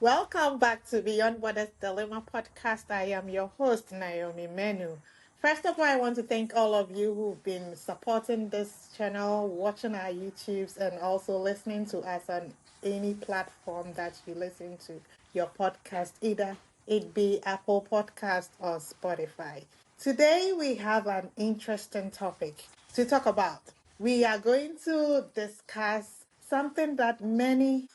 Welcome back to Beyond Borders Dilemma podcast. I am your host, Naomi Menu. First of all, I want to thank all of you who've been supporting this channel, watching our YouTubes, and also listening to us on any platform that you listen to your podcast, either it be Apple Podcast or Spotify. Today, we have an interesting topic to talk about. We are going to discuss something that many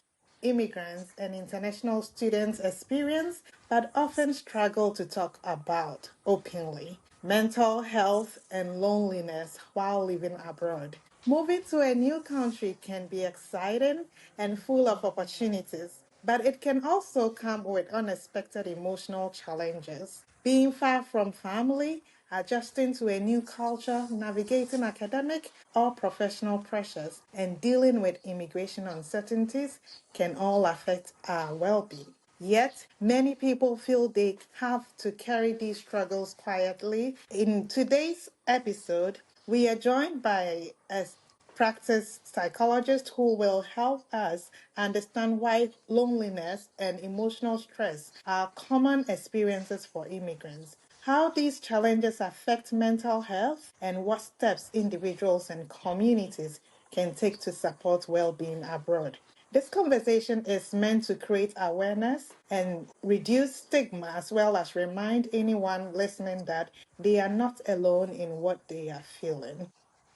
immigrants and international students experience but often struggle to talk about openly: mental health and loneliness while living abroad. Moving to a new country can be exciting and full of opportunities, but it can also come with unexpected emotional challenges. Being far from family, adjusting to a new culture, navigating academic or professional pressures, and dealing with immigration uncertainties can all affect our well being. Yet, many people feel they have to carry these struggles quietly. In today's episode, we are joined by a practice psychologist who will help us understand why loneliness and emotional stress are common experiences for immigrants, how these challenges affect mental health, and what steps individuals and communities can take to support well being abroad. This conversation is meant to create awareness and reduce stigma, as well as remind anyone listening that they are not alone in what they are feeling.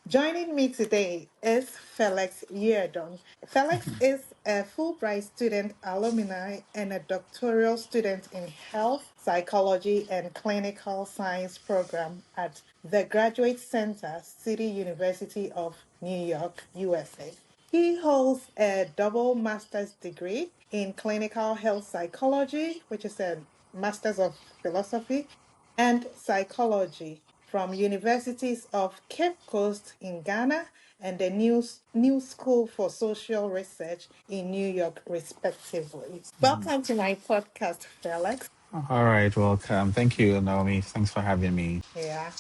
Joining me today is Felix Yirdong. Felix is a Fulbright student alumni and a doctoral student in health, psychology, and clinical science program at the Graduate Center, City University of New York, USA. He holds a double master's degree in clinical health psychology, which is a master's of philosophy, and psychology from universities of Cape Coast in Ghana and the New School for Social Research in New York, respectively. Welcome to my podcast, Felix. All right, welcome. Thank you, Naomi. Thanks for having me. Yeah.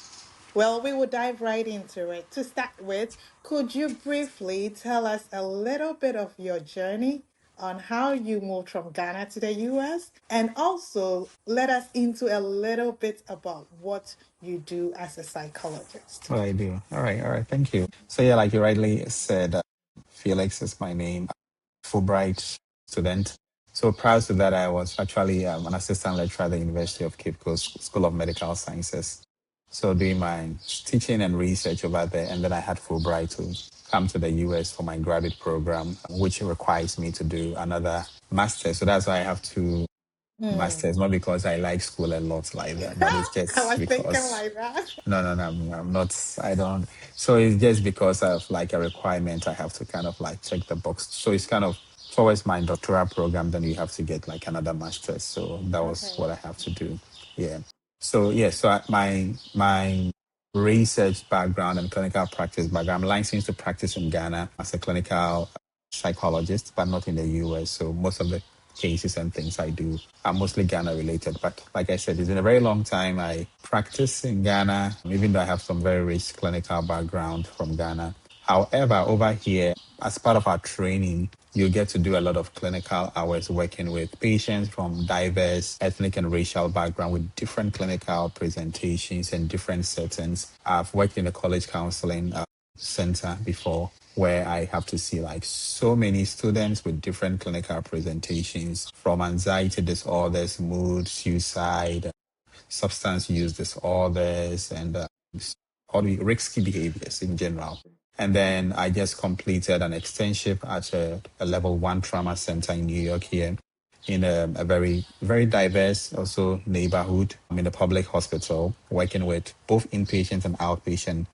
Well, we will dive right into it. To start with, could you briefly tell us a little bit of your journey on how you moved from Ghana to the US, and also let us into a little bit about what you do as a psychologist? What I do. All right. Thank you. So yeah, like you rightly said, Felix is my name. Fulbright student. So prior to that, I was actually an assistant lecturer at the University of Cape Coast School of Medical Sciences. So doing my teaching and research over there, and then I had Fulbright to come to the US for my graduate program, which requires me to do another master. So that's why I have to Hmm. masters, not because I like school a lot like that, but it's I just was thinking because like that. no, I'm not. I don't. So it's just because of like a requirement. I have to kind of like check the box. So it's kind of towards my doctoral program. Then you have to get like another master's. So that was Okay. what I have to do. Yeah. So yeah. So my research background and clinical practice background. I'm licensed to practice in Ghana as a clinical psychologist, but not in the US. So most of the cases and things I do are mostly Ghana related. But like I said, it's been a very long time I practice in Ghana, even though I have some very rich clinical background from Ghana. However, over here, as part of our training, you get to do a lot of clinical hours working with patients from diverse ethnic and racial background with different clinical presentations and different settings. I've worked in a college counseling center before where I have to see like so many students with different clinical presentations from anxiety disorders, mood, suicide, substance use disorders, and all the risky behaviors in general. And then I just completed an externship at a level one trauma center in New York here in a very, very diverse also neighborhood. I'm in a public hospital working with both inpatient and outpatient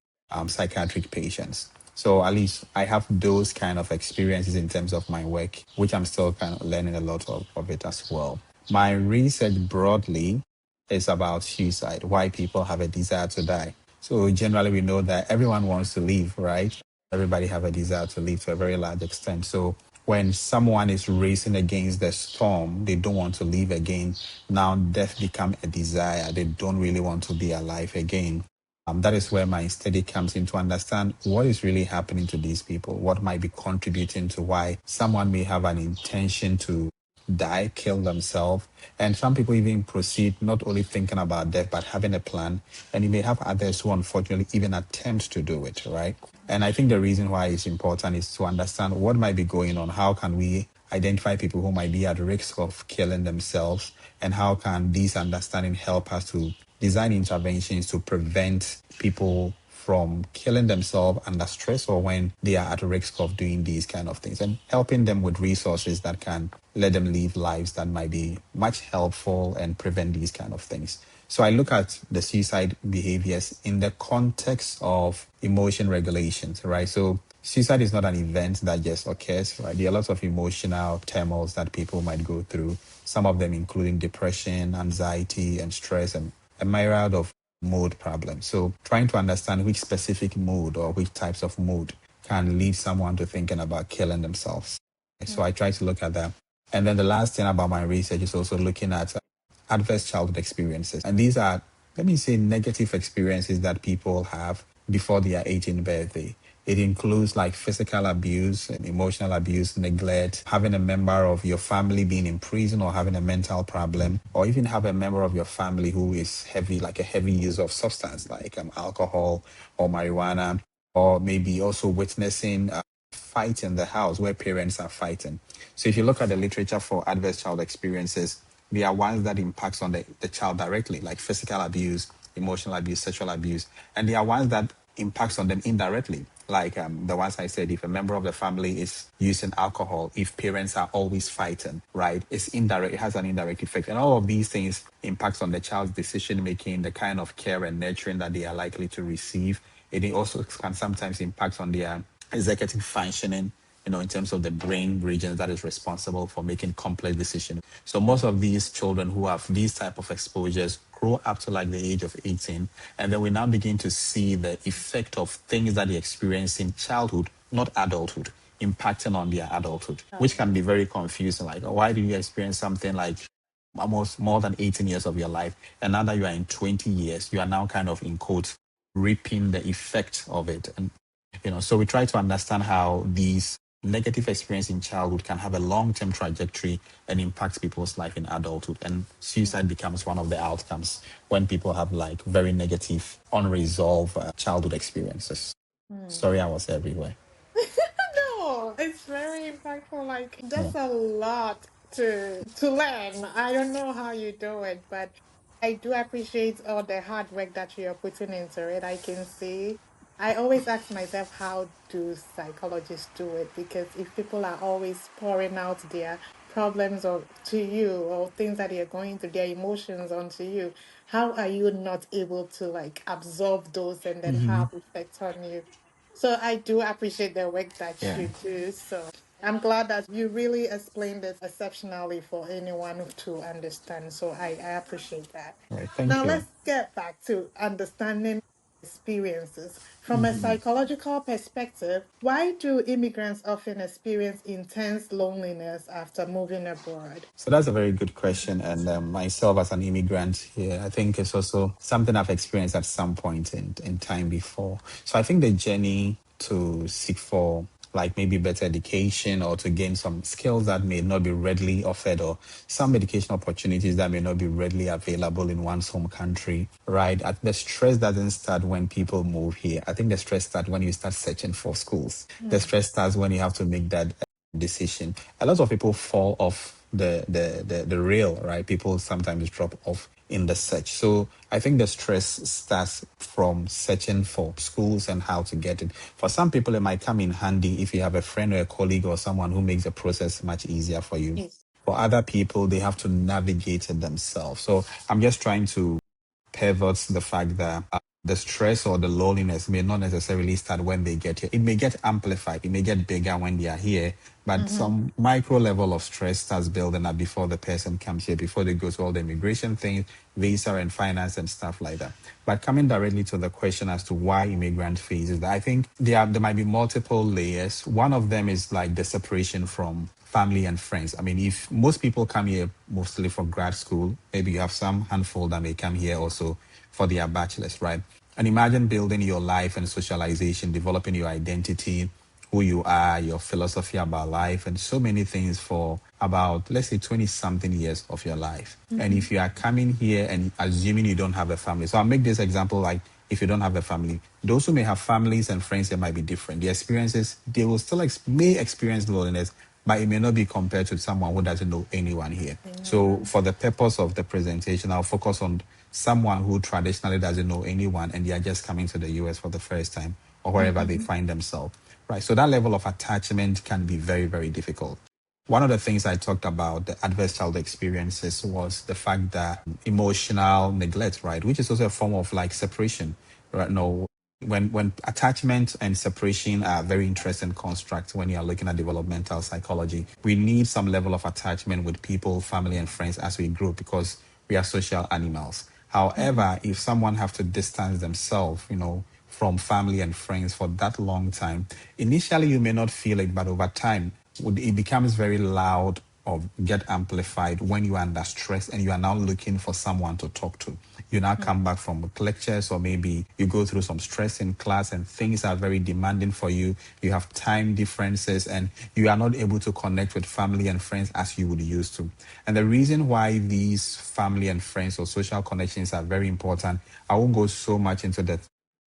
psychiatric patients. So at least I have those kind of experiences in terms of my work, which I'm still kind of learning a lot of it as well. My research broadly is about suicide, why people have a desire to die. So generally we know that everyone wants to live, right? Everybody have a desire to live to a very large extent. So when someone is racing against the storm, they don't want to live again. Now death become a desire. They don't really want to be alive again. That is where my study comes in to understand what is really happening to these people, what might be contributing to why someone may have an intention to die, kill themselves. And some people even proceed not only thinking about death, but having a plan. And you may have others who unfortunately even attempt to do it, right? And I think the reason why it's important is to understand what might be going on. How can we identify people who might be at risk of killing themselves? And how can these understanding help us to design interventions to prevent people from killing themselves under stress or when they are at risk of doing these kind of things, and helping them with resources that can let them live lives that might be much helpful and prevent these kind of things. So I look at the suicide behaviors in the context of emotion regulations, right? So suicide is not an event that just occurs, right? There are lots of emotional turmoils that people might go through, some of them including depression, anxiety, and stress, and a myriad of mood problems. So trying to understand which specific mood or which types of mood can lead someone to thinking about killing themselves. So I try to look at that. And then the last thing about my research is also looking at adverse childhood experiences. And these are, let me say, negative experiences that people have before their 18th birthday. It includes like physical abuse, emotional abuse, neglect, having a member of your family being in prison or having a mental problem, or even have a member of your family who is heavy, like a heavy user of substance like alcohol or marijuana, or maybe also witnessing fight in the house where parents are fighting. So if you look at the literature for adverse child experiences, there are ones that impacts on the child directly, like physical abuse, emotional abuse, sexual abuse. And there are ones that impacts on them indirectly, like the ones I said, if a member of the family is using alcohol, if parents are always fighting, right, it's indirect, it has an indirect effect. And all of these things impacts on the child's decision making, the kind of care and nurturing that they are likely to receive. It also can sometimes impact on their executive functioning, in terms of the brain regions that is responsible for making complex decisions. So most of these children who have these type of exposures grow up to like the age of 18, and then we now begin to see the effect of things that they experience in childhood, not adulthood, impacting on their adulthood, which can be very confusing. Like, why do you experience something like almost more than 18 years of your life, and now that you are in 20 years, you are now kind of in quotes reaping the effect of it. And so we try to understand how these negative experience in childhood can have a long-term trajectory and impact people's life in adulthood. And suicide becomes one of the outcomes when people have like very negative, unresolved childhood experiences. Sorry, I was everywhere. No, it's very impactful. Like there's a lot to learn. I don't know how you do it, but I do appreciate all the hard work that you're putting into it. I can see. I always ask myself, how do psychologists do it? Because if people are always pouring out their problems or to you or things that they're going through, their emotions onto you, how are you not able to like absorb those and then Mm-hmm. have effect on you? So I do appreciate the work that Yeah. you do. So I'm glad that you really explained it exceptionally for anyone to understand. So I appreciate that. All right. Thank Now you. let's get back to understanding experiences. From a psychological perspective, why do immigrants often experience intense loneliness after moving abroad? So that's a very good question. And myself, as an immigrant here, I think it's also something I've experienced at some point in time before. So I think the journey to seek for like maybe better education or to gain some skills that may not be readily offered, or some education opportunities that may not be readily available in one's home country, right? The stress doesn't start when people move here. I think the stress starts when you start searching for schools. The stress starts when you have to make that decision. A lot of people fall off the rail, right? People sometimes drop off in the search. So I think the stress starts from searching for schools and how to get it. For some people, it might come in handy if you have a friend or a colleague or someone who makes the process much easier for you. Yes. For other people, they have to navigate it themselves. So I'm just trying to pivots the fact that the stress or the loneliness may not necessarily start when they get here. It may get amplified, it may get bigger when they are here, but Mm-hmm. some micro level of stress starts building up before the person comes here, before they go to all the immigration things, visa and finance and stuff like that. But coming directly to the question as to why immigrant faces that, I think there might be multiple layers. One of them is like the separation from family and friends. I mean, if most people come here mostly for grad school, maybe you have some handful that may come here also for their bachelor's, right? And imagine building your life and socialization, developing your identity, who you are, your philosophy about life, and so many things for about, let's say, 20 something years of your life. And if you are coming here and assuming you don't have a family, so I'll make this example like if you don't have a family, those who may have families and friends, they might be different. The experiences, they will still may experience loneliness, but it may not be compared to someone who doesn't know anyone here. So, for the purpose of the presentation, I'll focus on someone who traditionally doesn't know anyone and they are just coming to the US for the first time or wherever they find themselves. Right. So, that level of attachment can be very, very difficult. One of the things I talked about, the adverse child experiences, was the fact that emotional neglect, right, which is also a form of like separation, right? No, when attachment and separation are very interesting constructs when you are looking at developmental psychology, we need some level of attachment with people, family, and friends as we grow because we are social animals. However, if someone have to distance themselves, from family and friends for that long time, initially you may not feel it, but over time, it becomes very loud or get amplified when you are under stress and you are now looking for someone to talk to. You now come back from lectures or maybe you go through some stress in class and things are very demanding for you. You have time differences and you are not able to connect with family and friends as you would used to. And the reason why these family and friends or social connections are very important, I won't go so much into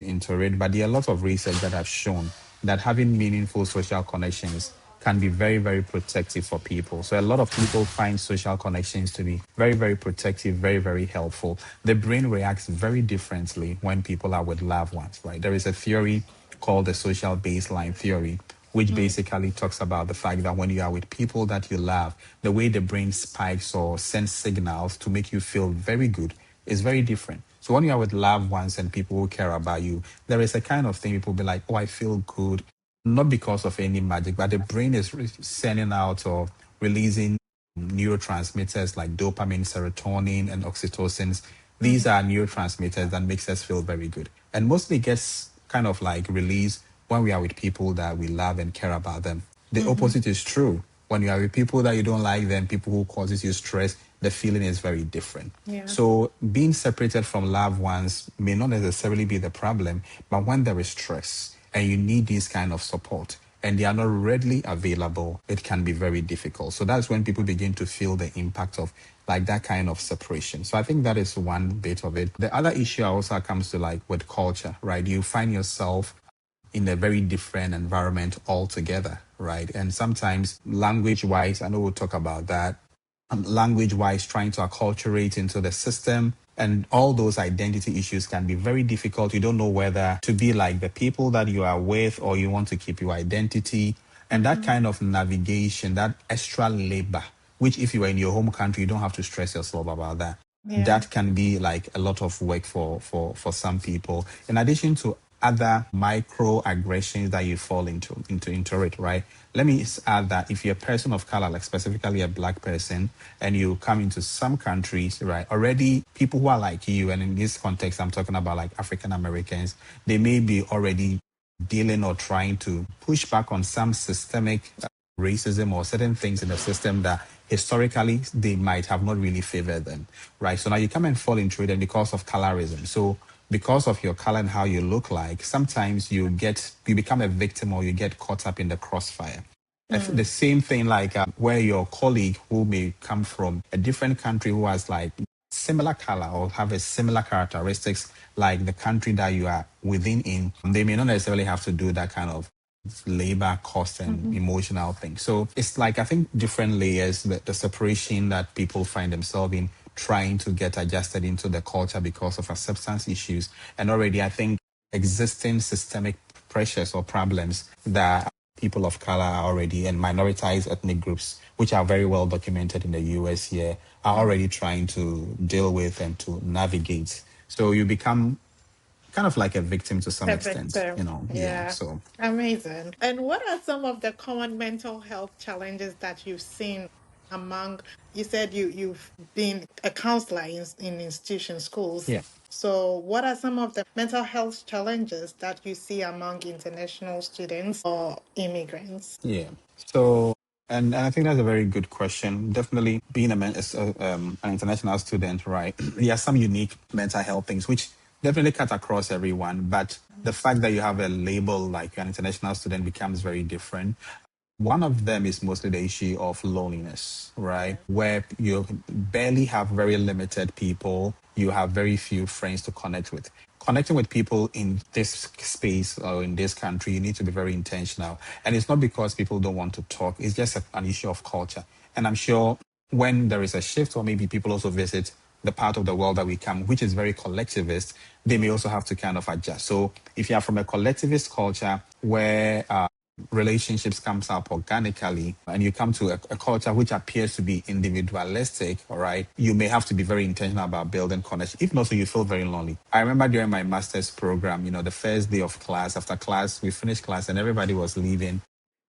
it, but there are lots of research that have shown that having meaningful social connections can be very, very protective for people. So a lot of people find social connections to be very, very protective, very, very helpful. The brain reacts very differently when people are with loved ones, right? There is a theory called the social baseline theory, which basically talks about the fact that when you are with people that you love, the way the brain spikes or sends signals to make you feel very good is very different. So when you are with loved ones and people who care about you, there is a kind of thing people be like, oh, I feel good, not because of any magic, but the brain is sending out or releasing neurotransmitters like dopamine, serotonin, and oxytocins. These are neurotransmitters that makes us feel very good. And mostly gets kind of like released when we are with people that we love and care about them. The opposite is true. When you are with people that you don't like them, people who causes you stress, the feeling is very different. Yeah. So being separated from loved ones may not necessarily be the problem, but when there is stress and you need this kind of support and they are not readily available, it can be very difficult. So that's when people begin to feel the impact of like that kind of separation. So I think that is one bit of it. The other issue also comes to like with culture, right? You find yourself in a very different environment altogether, right? And sometimes language wise, I know we'll talk about that, language wise, trying to acculturate into the system and all those identity issues can be very difficult. You don't know whether to be like the people that you are with or you want to keep your identity. And that kind of navigation, that extra labor, which if you are in your home country, you don't have to stress yourself about that. Yeah. That can be like a lot of work for some people. In addition to other microaggressions that you fall into it, right? Let me add that if you're a person of color, like specifically a black person, and you come into some countries, right, already people who are like you, and in this context, I'm talking about like African Americans, they may be already dealing or trying to push back on some systemic racism or certain things in the system that historically they might have not really favored them, right? So now you come and fall into it and because of colorism. So because of your color and how you look like, sometimes you become a victim or you get caught up in the crossfire. The same thing like where your colleague who may come from a different country who has like similar color or have a similar characteristics like the country that you are within in, they may not necessarily have to do that kind of labor cost and emotional thing. So it's like I think different layers, the separation that people find themselves in trying to get adjusted into the culture because of substance issues. And already I think existing systemic pressures or problems that people of color are already and minoritized ethnic groups, which are very well documented in the US here, are already trying to deal with and to navigate. So you become kind of like a victim to some Perfect extent, term. Yeah. Yeah. So Amazing. And what are some of the common mental health challenges that you've seen among, you said you've been a counselor in institution schools. yeah. So what are some of the mental health challenges that you see among international students or immigrants? Yeah. So, and I think that's a very good question. Definitely being an international student, right? There are some unique mental health things which definitely cut across everyone. But the fact that you have a label like you're an international student becomes very different. One of them is mostly the issue of loneliness, right? Where you barely have very limited people, you have very few friends to connect with. Connecting with people in this space or in this country, you need to be very intentional. And it's not because people don't want to talk, it's just an issue of culture. And I'm sure when there is a shift, or maybe people also visit the part of the world that we come, which is very collectivist, they may also have to kind of adjust. So if you are from a collectivist culture where relationships comes up organically and you come to a culture which appears to be individualistic, all right, you may have to be very intentional about building connection. If not, so you feel very lonely. I remember during my master's program, the first day of class, after class, we finished class and everybody was leaving.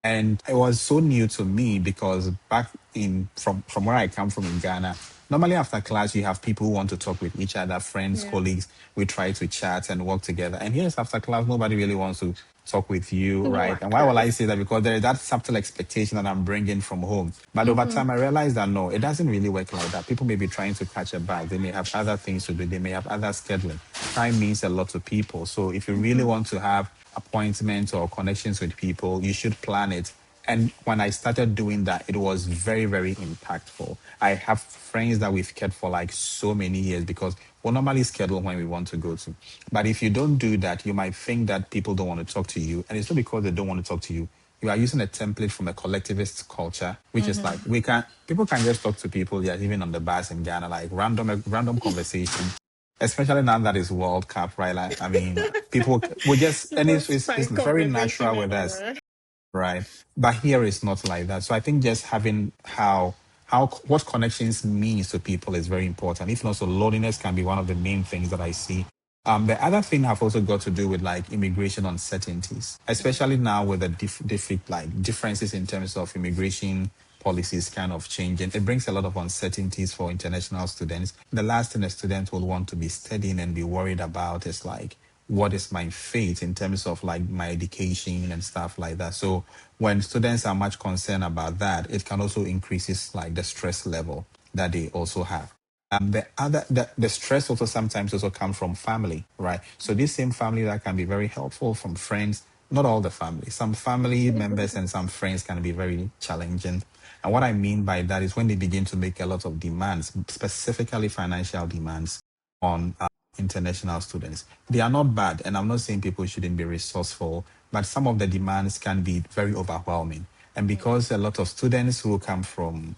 And it was so new to me because back in from where I come from in Ghana, normally after class you have people who want to talk with each other, friends, Yeah. colleagues. We try to chat and work together. And here's after class, nobody really wants to talk with you, right? And why will I Workers. say that? Because there is that subtle expectation that I'm bringing from home. But over time, I realized that no, it doesn't really work like that. People may be trying to catch a bus. They may have other things to do. They may have other scheduling. Time means a lot to people. So if you really want to have appointments or connections with people, you should plan it. And when I started doing that, it was very, very impactful. I have friends that we've kept for like so many years because we'll normally schedule when we want to go to. But if you don't do that, you might think that people don't want to talk to you. And it's not because they don't want to talk to you. You are using a template from a collectivist culture, which is like people can just talk to people, yeah, even on the bus in Ghana, like random conversation, especially now that it's World Cup, right? Like, I mean, people will just, and Just it's find very conversation natural with us, anywhere. right? But here it's not like that. So I think just having what connections means to people is very important. If not, so loneliness can be one of the main things that I see. The other thing have also got to do with like immigration uncertainties, especially now with the differences in terms of immigration policies kind of changing. It brings a lot of uncertainties for international students. The last thing a student will want to be studying and be worried about is like, what is my fate in terms of like my education and stuff like that. So when students are much concerned about that, it can also increases like the stress level that they also have. The stress also sometimes also comes from family, right? So this same family that can be very helpful from friends, not all the family. Some family members and some friends can be very challenging. And what I mean by that is when they begin to make a lot of demands, specifically financial demands on international students. They are not bad, and I'm not saying people shouldn't be resourceful, but some of the demands can be very overwhelming. And because a lot of students who come from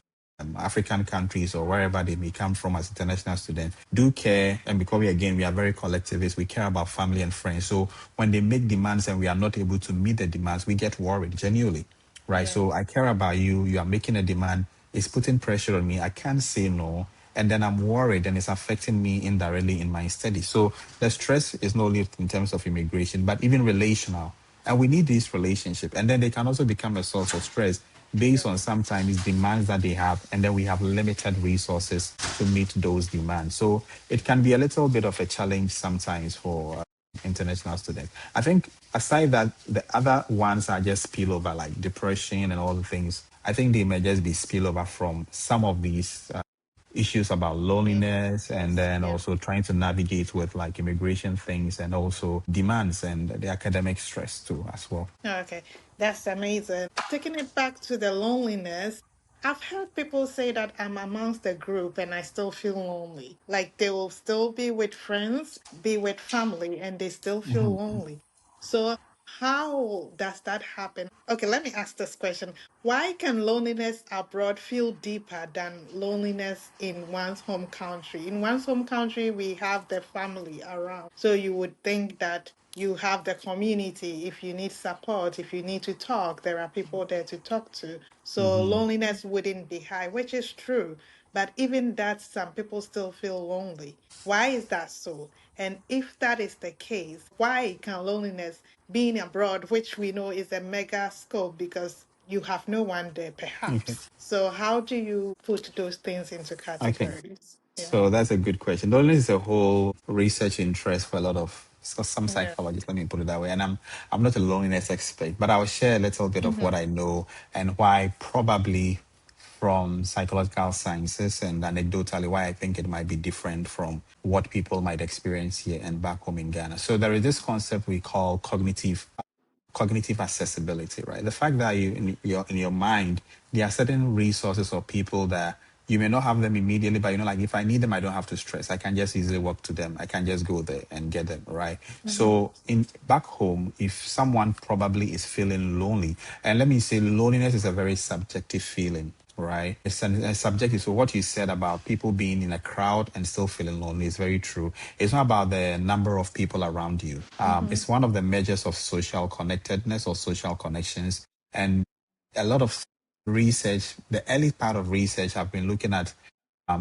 African countries or wherever they may come from as international students do care, and because we are very collectivist, we care about family and friends. So when they make demands and we are not able to meet the demands, we get worried genuinely, right? Yeah. So I care about you. You are making a demand. It's putting pressure on me. I can't say no, and then I'm worried, and it's affecting me indirectly in my studies. So the stress is not only in terms of immigration, but even relational. And we need this relationship. And then they can also become a source of stress based on sometimes demands that they have, and then we have limited resources to meet those demands. So it can be a little bit of a challenge sometimes for international students. I think aside that, the other ones are just spillover, like depression and all the things. I think they may just be spillover from some of these issues about loneliness, and Yes. then Yeah. also trying to navigate with like immigration things and also demands and the academic stress too as well. Okay, that's amazing. Taking it back to the loneliness, I've heard people say that I'm amongst the group and I still feel lonely. Like they will still be with friends, be with family, and they still feel lonely. So, how does that happen? Okay, let me ask this question. Why can loneliness abroad feel deeper than loneliness in one's home country? In one's home country, we have the family around. So you would think that you have the community. If you need support, if you need to talk, there are people there to talk to. So Hmm. loneliness wouldn't be high, which is true. But even that, some people still feel lonely. Why is that so? And if that is the case, why can loneliness being abroad, which we know is a mega scope because you have no one there, Okay. perhaps? So how do you put those things into Okay. categories? Yeah. So that's a good question. Loneliness is a whole research interest for a lot of some Yeah. psychologists. Let me put it that way. And I'm not a loneliness expert, but I'll share a little bit of what Hmm. I know and why probably from psychological sciences and anecdotally why I think it might be different from what people might experience here and back home in Ghana. So there is this concept we call cognitive cognitive accessibility, right? The fact that you in your mind, there are certain resources or people that you may not have them immediately, but like if I need them, I don't have to stress. I can just easily walk to them. I can just go there and get them, right? Mm-hmm. So in back home, if someone probably is feeling lonely, and let me say loneliness is a very subjective feeling, right? It's a subjective. So what you said about people being in a crowd and still feeling lonely is very true. It's not about the number of people around you. Mm-hmm. It's one of the measures of social connectedness or social connections. And a lot of research, the early part of research have been looking at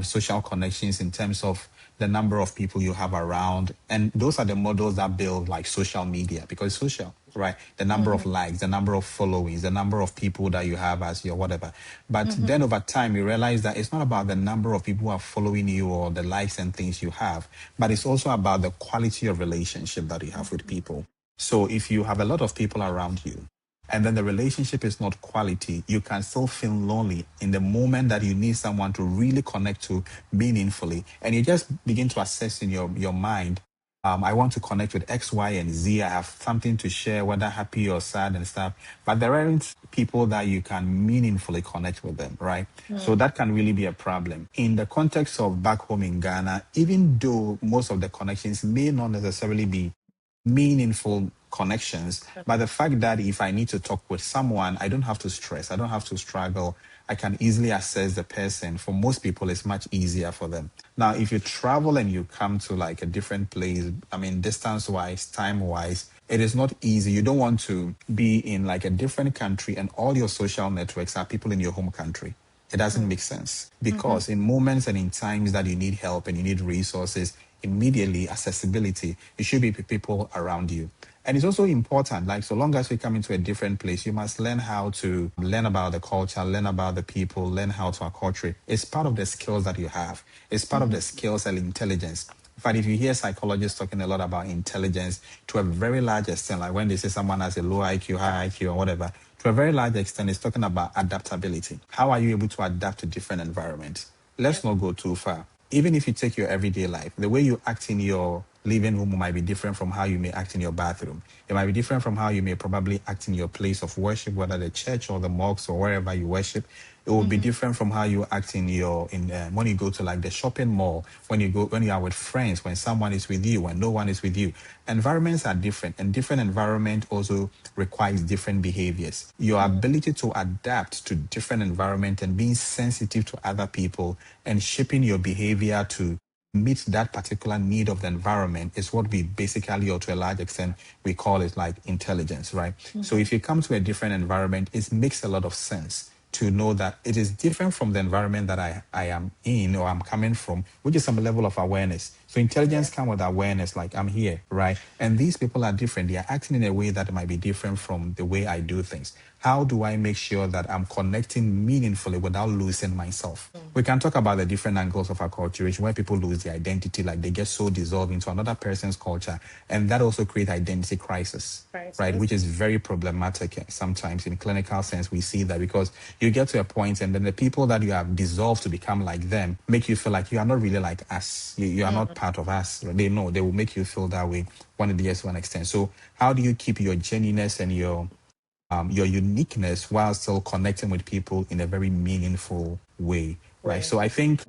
social connections in terms of the number of people you have around. And those are the models that build like social media because it's social, right? The number of Mm-hmm. likes, the number of followings, the number of people that you have as your whatever. But Mm-hmm. then over time, you realize that it's not about the number of people who are following you or the likes and things you have, but it's also about the quality of relationship that you have with people. So if you have a lot of people around you, and then the relationship is not quality, you can still feel lonely in the moment that you need someone to really connect to meaningfully. And you just begin to assess in your mind, I want to connect with X, Y, and Z. I have something to share, whether happy or sad and stuff. But there aren't people that you can meaningfully connect with them, right? So that can really be a problem. In the context of back home in Ghana, even though most of the connections may not necessarily be meaningful connections. But the fact that if I need to talk with someone, I don't have to stress, I don't have to struggle. I can easily assess the person. For most people, it's much easier for them. Now, if you travel and you come to like a different place, I mean, distance wise, time wise, it is not easy. You don't want to be in like a different country and all your social networks are people in your home country. It doesn't make sense Mm-hmm. because in moments and in times that you need help and you need resources, immediately accessibility, it should be people around you. And it's also important, like so long as we come into a different place, you must learn how to learn about the culture, learn about the people, learn how to acculturate. It's part of the skills that you have. It's part of Mm-hmm. the skills and intelligence. In fact, if you hear psychologists talking a lot about intelligence to a very large extent, like when they say someone has a low IQ, high IQ, or whatever, to a very large extent, it's talking about adaptability. How are you able to adapt to different environments? Let's Yep. not go too far. Even if you take your everyday life, the way you act in your living room might be different from how you may act in your bathroom. It might be different from how you may probably act in your place of worship, whether the church or the mosque or wherever you worship. It will be Mm-hmm. different from how you act in your when you go to like the shopping mall, when you are with friends, when someone is with you, when no one is with you. Environments are different, and different environment also requires different behaviors. Your Mm-hmm. ability to adapt to different environment and being sensitive to other people and shaping your behavior to meet that particular need of the environment is what we basically, or to a large extent, we call it like intelligence, right? So Mm-hmm. if you come to a different environment, it makes a lot of sense to know that it is different from the environment that I am in or I'm coming from, which is some level of awareness. So intelligence Yes. comes with awareness, like I'm here, right? And these people are different. They are acting in a way that might be different from the way I do things. How do I make sure that I'm connecting meaningfully without losing myself? We can talk about the different angles of acculturation where people lose their identity, like they get so dissolved into another person's culture. And that also creates identity crisis, right? Crisis. Which is very problematic sometimes in clinical sense. We see that because you get to a point and then the people that you have dissolved to become like them make you feel like you are not really like us. You are not Mm-hmm. part of us. They know they will make you feel that way one of the years to an extent. So how do you keep your genuineness and your uniqueness while still connecting with people in a very meaningful way, right? Way. So I think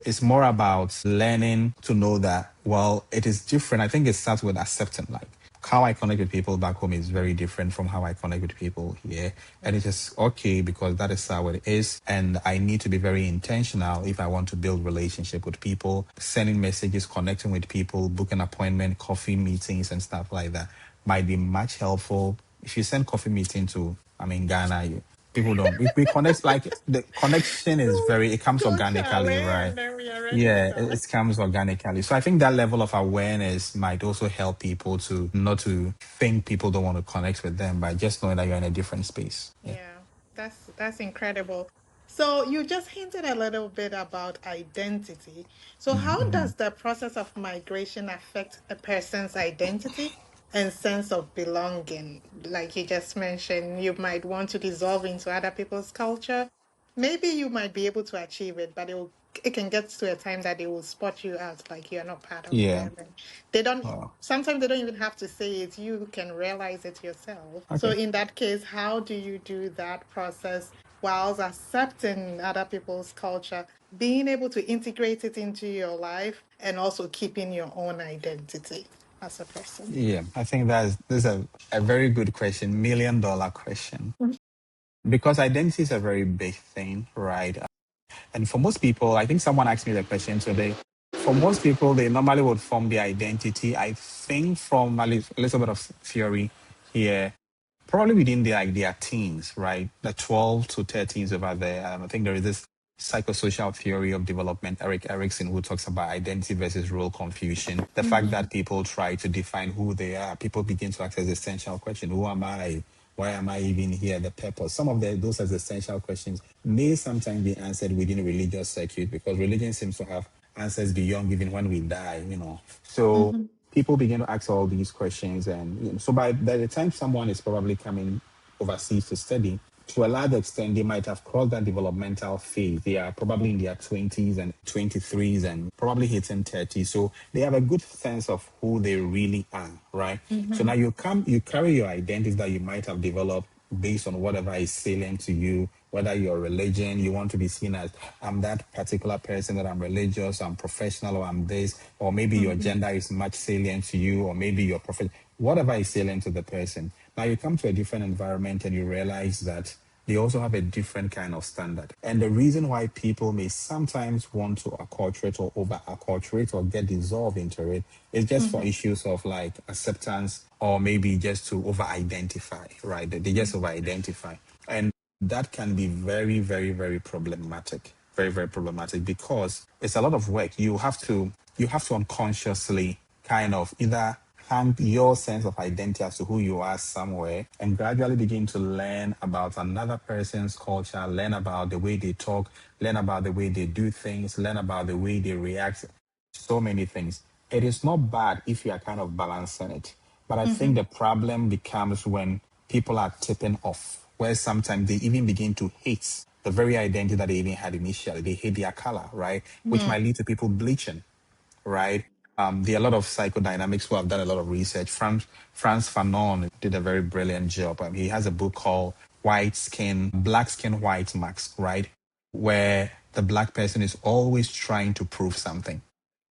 it's more about learning to know that, well, it is different. I think it starts with accepting, like, how I connect with people back home is very different from how I connect with people here. And it's just okay because that is how it is. And I need to be very intentional if I want to build relationship with people, sending messages, connecting with people, booking appointment, coffee meetings and stuff like that might be much helpful. If you send coffee meeting to, I mean, Ghana, people don't, we connect, like the connection is very, it comes Go organically, Charlie, right? and then we are ready to Yeah, go. it comes organically. So I think that level of awareness might also help people to not to think people don't want to connect with them by just knowing that you're in a different space. Yeah. Yeah, that's incredible. So you just hinted a little bit about identity. So how Mm-hmm. does the process of migration affect a person's identity and sense of belonging? Like you just mentioned, you might want to dissolve into other people's culture. Maybe you might be able to achieve it, but it will it can get to a time that they will spot you as like you're not part of Yeah. them. And they don't, Oh, sometimes they don't even have to say it. You can realize it yourself. So okay. in that case, how do you do that process whilst accepting other people's culture, being able to integrate it into your life and also keeping your own identity as a person? Yeah, I think this is a very good question, $1 million question. Because identity is a very big thing, right? And for most people, I think someone asked me the question today. For most people, they normally would form their identity, I think, from a little bit of theory here, probably within their teens, right? The 12 to 13s over there. I think there is this psychosocial theory of development, Eric Erickson, who talks about identity versus role confusion. The fact Mm-hmm. that people try to define who they are, people begin to ask existential question: who am I? Why am I even here? The purpose. Some of those existential questions may sometimes be answered within a religious circuit, because religion seems to have answers beyond even when we die. So Mm-hmm. people begin to ask all these questions, and so by the time someone is probably coming overseas to study, to a large extent, they might have crossed that developmental phase. They are probably in their 20s and 23s and probably hitting 30. So they have a good sense of who they really are, right? So Mm-hmm. now you carry your identity that you might have developed based on whatever is salient to you, whether your religion, you want to be seen as, I'm that particular person, that I'm religious, I'm professional, or I'm this, or maybe your Mm-hmm. gender is much salient to you, or maybe your whatever is salient to the person. Now you come to a different environment and you realize that they also have a different kind of standard. And the reason why people may sometimes want to acculturate or over acculturate or get dissolved into it is just for Mm-hmm. issues of like acceptance, or maybe just to over identify, right? They just over identify. And that can be very, very, very problematic. Very, very problematic, because it's a lot of work. You have to unconsciously kind of either hang your sense of identity as to who you are somewhere, and gradually begin to learn about another person's culture, learn about the way they talk, learn about the way they do things, learn about the way they react, so many things. It is not bad if you are kind of balancing it. But I think Mm-hmm. the problem becomes when people are tipping off, where sometimes they even begin to hate the very identity that they even had initially. They hate their color, right? Which might lead to people bleaching, right? There are a lot of psychodynamics who have done a lot of research. Franz Fanon did a very brilliant job. He has a book called White Skin, Black Skin, White Marks, right? Where the black person is always trying to prove something.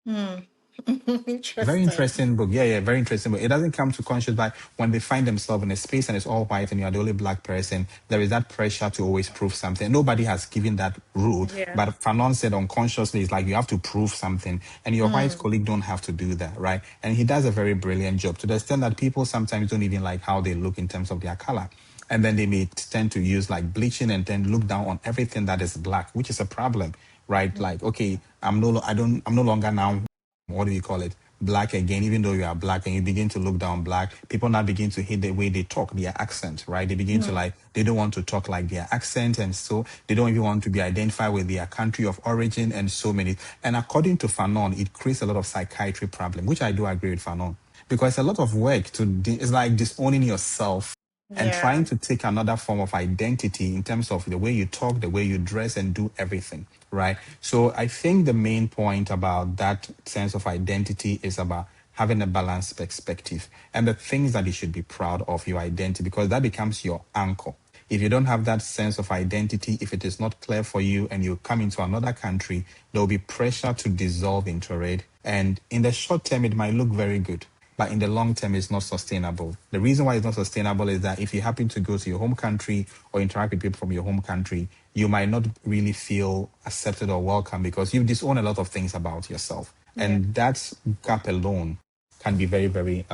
Mm. Very Interesting. interesting book. Yeah, very interesting book. It doesn't come to conscious by when they find themselves in a space and it's all white and you're the only black person, there is that pressure to always prove something. Nobody has given that rule. Yeah. But Fanon said unconsciously, it's like you have to prove something, and your white Mm. colleague don't have to do that, right? And he does a very brilliant job, to the extent that people sometimes don't even like how they look in terms of their color. And then they may tend to use like bleaching and then look down on everything that is black, which is a problem, right? Mm. Like, okay, I'm no longer now, what do you call it, black again, even though you are black, and you begin to look down black, people now begin to hate the way they talk, their accent, right? They begin to Mm. like, they don't want to talk like their accent, and so they don't even want to be identified with their country of origin, and so many. And according to Fanon, it creates a lot of psychiatry problem, which I do agree with Fanon, because it's a lot of work it's like disowning yourself and Yeah. trying to take another form of identity in terms of the way you talk, the way you dress, and do everything, right? So I think the main point about that sense of identity is about having a balanced perspective and the things that you should be proud of your identity, because that becomes your anchor. If you don't have that sense of identity, if it is not clear for you and you come into another country, there will be pressure to dissolve into it. And in the short term, it might look very good, but in the long term, it's not sustainable. The reason why it's not sustainable is that if you happen to go to your home country or interact with people from your home country, you might not really feel accepted or welcome, because you've disowned a lot of things about yourself. Yeah. And that gap alone can be very, very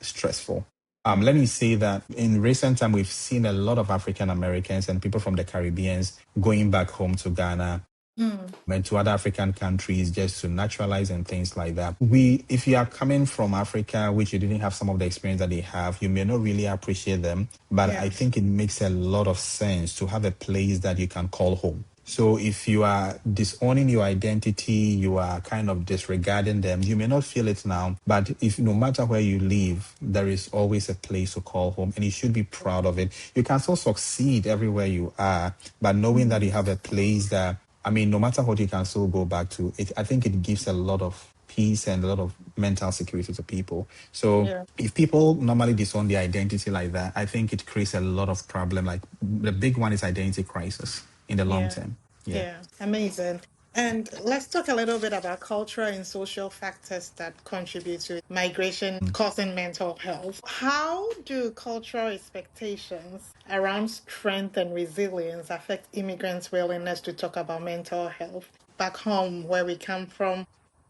stressful. Let Mm. me say that in recent time, we've seen a lot of African Americans and people from the Caribbeans going back home to Ghana Mm. and to other African countries just to naturalize and things like that. If you are coming from Africa, which you didn't have some of the experience that they have, you may not really appreciate them. But Yeah. I think it makes a lot of sense to have a place that you can call home. So if you are disowning your identity, you are kind of disregarding them, you may not feel it now, but if no matter where you live, there is always a place to call home, and you should be proud of it. You can still succeed everywhere you are, but knowing that Mm. you have a place that I mean, no matter what, you can still go back to it. I think it gives a lot of peace and a lot of mental security to people. So Yeah. if people normally disown their identity like that, I think it creates a lot of problem. Like the big one is identity crisis in the long Yeah. term. Yeah. Yeah. Amazing. And let's talk a little bit about cultural and social factors that contribute to migration causing mental health. How do cultural expectations around strength and resilience affect immigrants' willingness to talk about mental health? Back home, where we come from,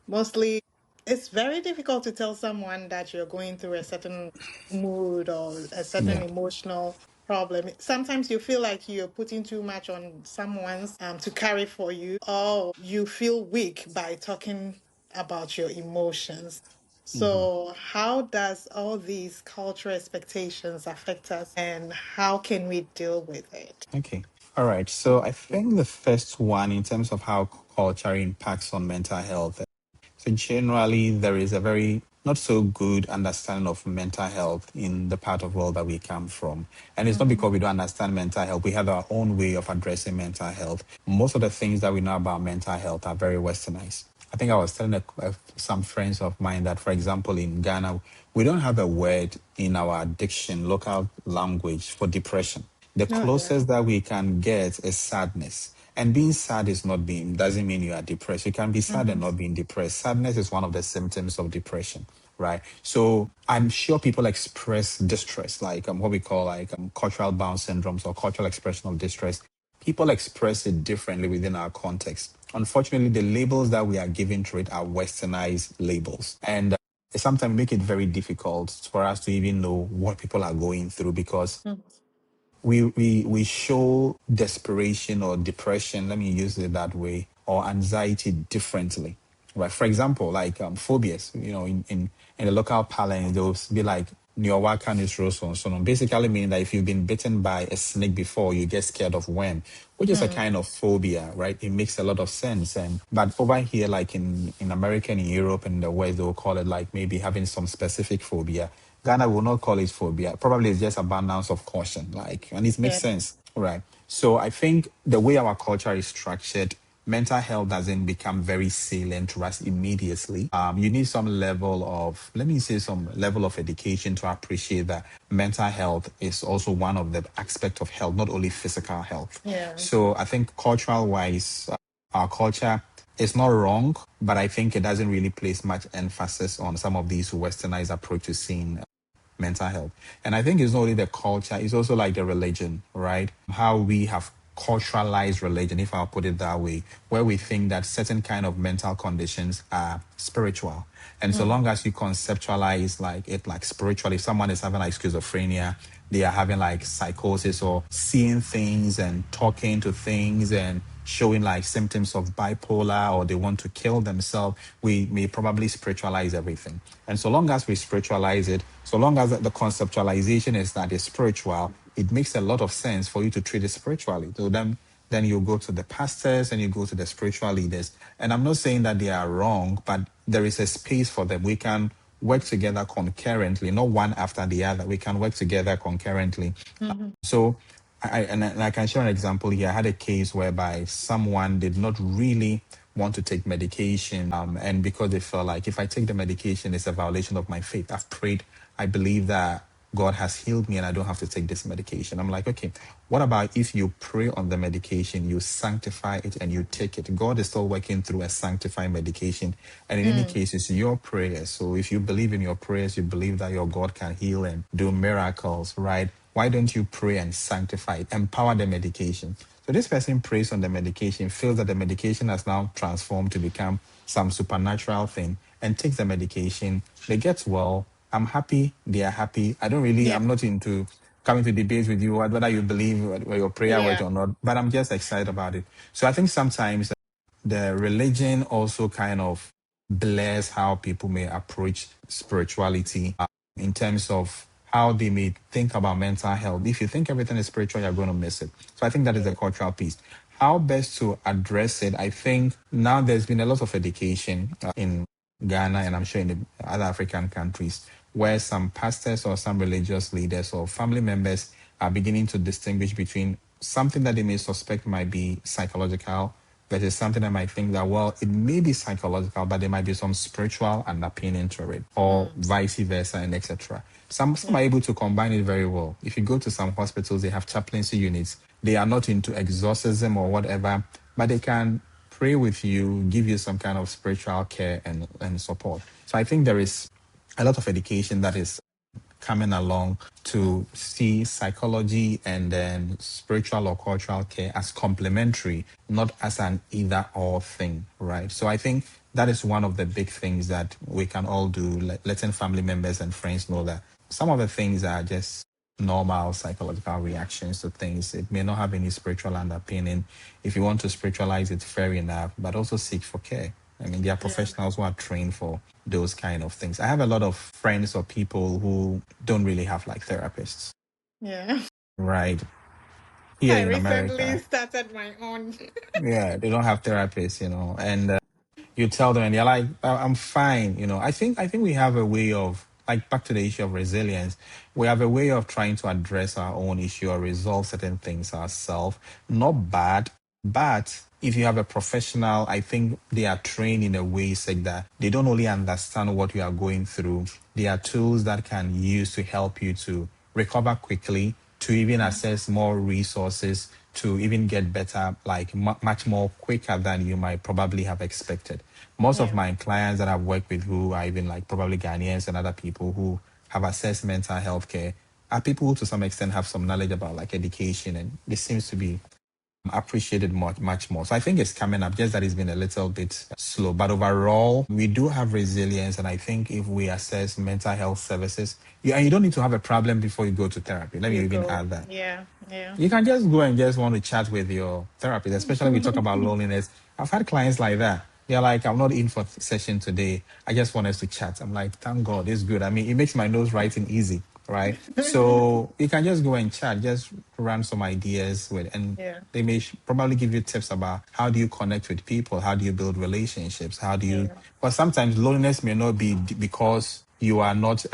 mostly it's very difficult to tell someone that you're going through a certain mood or a certain Yeah. emotional problem. Sometimes you feel like you're putting too much on someone's to carry for you, or you feel weak by talking about your emotions. So, how does all these cultural expectations affect us, and how can we deal with it? Okay. All right. So I think the first one, in terms of how culture impacts on mental health. So generally, there is a very not so good understanding of mental health in the part of the world that we come from. And it's not Mm-hmm. because we don't understand mental health. We have our own way of addressing mental health. Most of the things that we know about mental health are very westernized. I think I was telling some friends of mine that, for example, in Ghana, we don't have a word in our diction, local language, for depression. The Oh, yeah. closest that we can get is sadness. And being sad is not being doesn't mean you are depressed. You can be sad Mm-hmm. and not being depressed. Sadness is one of the symptoms of depression, right? So I'm sure people express distress, like what we call like cultural bound syndromes or cultural expression of distress. People express it differently within our context. Unfortunately, the labels that we are given to it are westernized labels, and sometimes make it very difficult for us to even know what people are going through because we show desperation or depression, let me use it that way, or anxiety differently, right? For example, like phobias, in the local parlance, they'll be like Niowaka Nisro so on. Basically meaning that if you've been bitten by a snake before, you get scared of worm, which is a Mm-hmm. kind of phobia, right? It makes a lot of sense. And but over here, like in America and in Europe and the West, they'll call it like maybe having some specific phobia. Ghana will not call it phobia. Probably it's just abundance of caution, like, and it makes Yeah. sense, right? So I think the way our culture is structured, mental health doesn't become very salient to us immediately. You need some level of, let me say, some level of education to appreciate that mental health is also one of the aspects of health, not only physical health. Yeah. So I think cultural wise, our culture is not wrong, but I think it doesn't really place much emphasis on some of these westernized approaches seeing mental health. And I think it's not only the culture, it's also like the religion, right? How we have culturalized religion, if I'll put it that way, where we think that certain kind of mental conditions are spiritual. And so Mm. long as you conceptualize like it like spiritually, if someone is having like schizophrenia, they are having like psychosis or seeing things and talking to things and showing like symptoms of bipolar or they want to kill themselves, we may probably spiritualize everything. And so long as we spiritualize it, so long as the conceptualization is that it's spiritual, it makes a lot of sense for you to treat it spiritually. So then you go to the pastors and you go to the spiritual leaders. And I'm not saying that they are wrong, but there is a space for them. We can work together concurrently, not one after the other. We can work together concurrently. Mm-hmm. So and I can share an example here. I had a case whereby someone did not really want to take medication, and because they felt like if I take the medication, it's a violation of my faith. I've prayed. I believe that God has healed me, and I don't have to take this medication. I'm like, okay, what about if you pray on the medication, you sanctify it, and you take it? God is still working through a sanctifying medication, and in any Mm. case, it's your prayers. So if you believe in your prayers, you believe that your God can heal and do miracles, right? Why don't you pray and sanctify it, empower the medication? So this person prays on the medication, feels that the medication has now transformed to become some supernatural thing, and takes the medication. They get well. I'm happy. They are happy. Yeah. I'm not into coming to debates with you whether you believe whether your prayer worked Yeah. or not, but I'm just excited about it. So I think sometimes the religion also kind of blurs how people may approach spirituality in terms of how they may think about mental health. If you think everything is spiritual, you're going to miss it. So I think that is the Yeah. cultural piece. How best to address it? I think now there's been a lot of education in Ghana and I'm sure in the other African countries where some pastors or some religious leaders or family members are beginning to distinguish between something that they may suspect might be psychological versus something that might think that, well, it may be psychological, but there might be some spiritual underpinning to it, or Mm. vice versa, and etc. Some Yeah. are able to combine it very well. If you go to some hospitals, they have chaplaincy units. They are not into exorcism or whatever, but they can pray with you, give you some kind of spiritual care and support. So I think there is a lot of education that is coming along Mm. to see psychology and then spiritual or cultural care as complementary, not as an either or thing, right? So I think that is one of the big things that we can all do, letting family members and friends know that some of the things are just normal psychological reactions to things. It may not have any spiritual underpinning. If you want to spiritualize it, fair enough, but also seek for care. I mean, there are Yeah. professionals who are trained for those kind of things. I have a lot of friends or people who don't really have like therapists, Yeah. right? Here I in recently America, started my own. yeah, they don't have therapists, and you tell them and they're like, I'm fine. I think we have a way of, like, back to the issue of resilience, we have a way of trying to address our own issue or resolve certain things ourselves. Not bad, but if you have a professional, I think they are trained in a way such that they don't only understand what you are going through. There are tools that can use to help you to recover quickly, to even access more resources, to even get better, like much more quicker than you might probably have expected. Most of Yeah. my clients that I've worked with, who are even like probably Ghanaians and other people who have accessed mental health care, are people who to some extent have some knowledge about like education, and this seems to be appreciated much more. So I think it's coming up, just that it's been a little bit slow. But overall, we do have resilience. And I think if we assess mental health services, and you don't need to have a problem before you go to therapy. Let me You even go. add that. Yeah. Yeah. You can just go and just want to chat with your therapist, especially when we talk about loneliness. I've had clients like that. They're like, I'm not in for session today. I just want us to chat. I'm like, thank God, it's good. I mean, it makes my nose writing easy, right? So you can just go and chat, just run some ideas with, and Yeah. they may probably give you tips about how do you connect with people, how do you build relationships, how do you. Yeah. But sometimes loneliness may not be because you are not.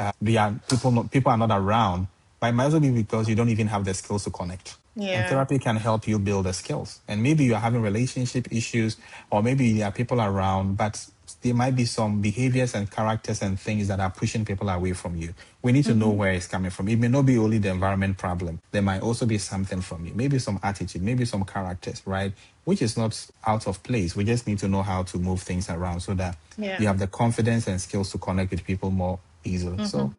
People are not around, but it might also be because you don't even have the skills to connect. And Yeah. therapy can help you build the skills. And maybe you're having relationship issues, or maybe there are people around, but there might be some behaviors and characters and things that are pushing people away from you. We need to know Mm-hmm. where it's coming from. It may not be only the environment problem. There might also be something from you, maybe some attitude, maybe some characters, right? Which is not out of place. We just need to know how to move things around so that Yeah. you have the confidence and skills to connect with people more easily. Mm-hmm. So,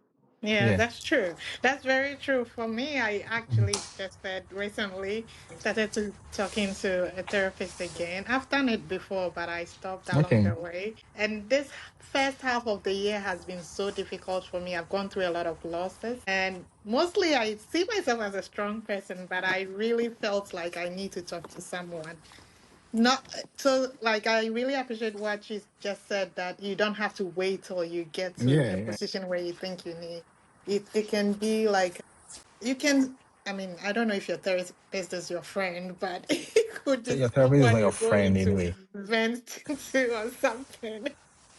Yeah, yeah. that's true. That's very true. For me, I actually just said recently started to talking to a therapist again. I've done it before, but I stopped along Okay. the way. And this first half of the year has been so difficult for me. I've gone through a lot of losses, and mostly I see myself as a strong person, but I really felt like I need to talk to someone. Not so like I really appreciate what you just said, that you don't have to wait till you get to Yeah, a yeah. position where you think you need it. It can be like you can. I mean, I don't know if your therapist is your friend, but it could So be your therapist is not someone your you go friend into anyway. vent to or something.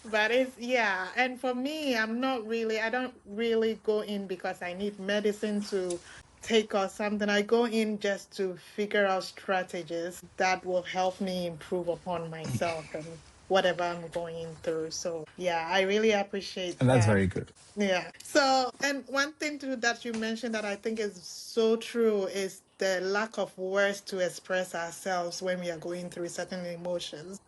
But it's, yeah, and for me, I don't really go in because I need medicine to take or something. I go in just to figure out strategies that will help me improve upon myself and whatever I'm going through. So, yeah, I really appreciate And that's that. very good. Yeah. So, and one thing too that you mentioned that I think is so true is the lack of words to express ourselves when we are going through certain emotions.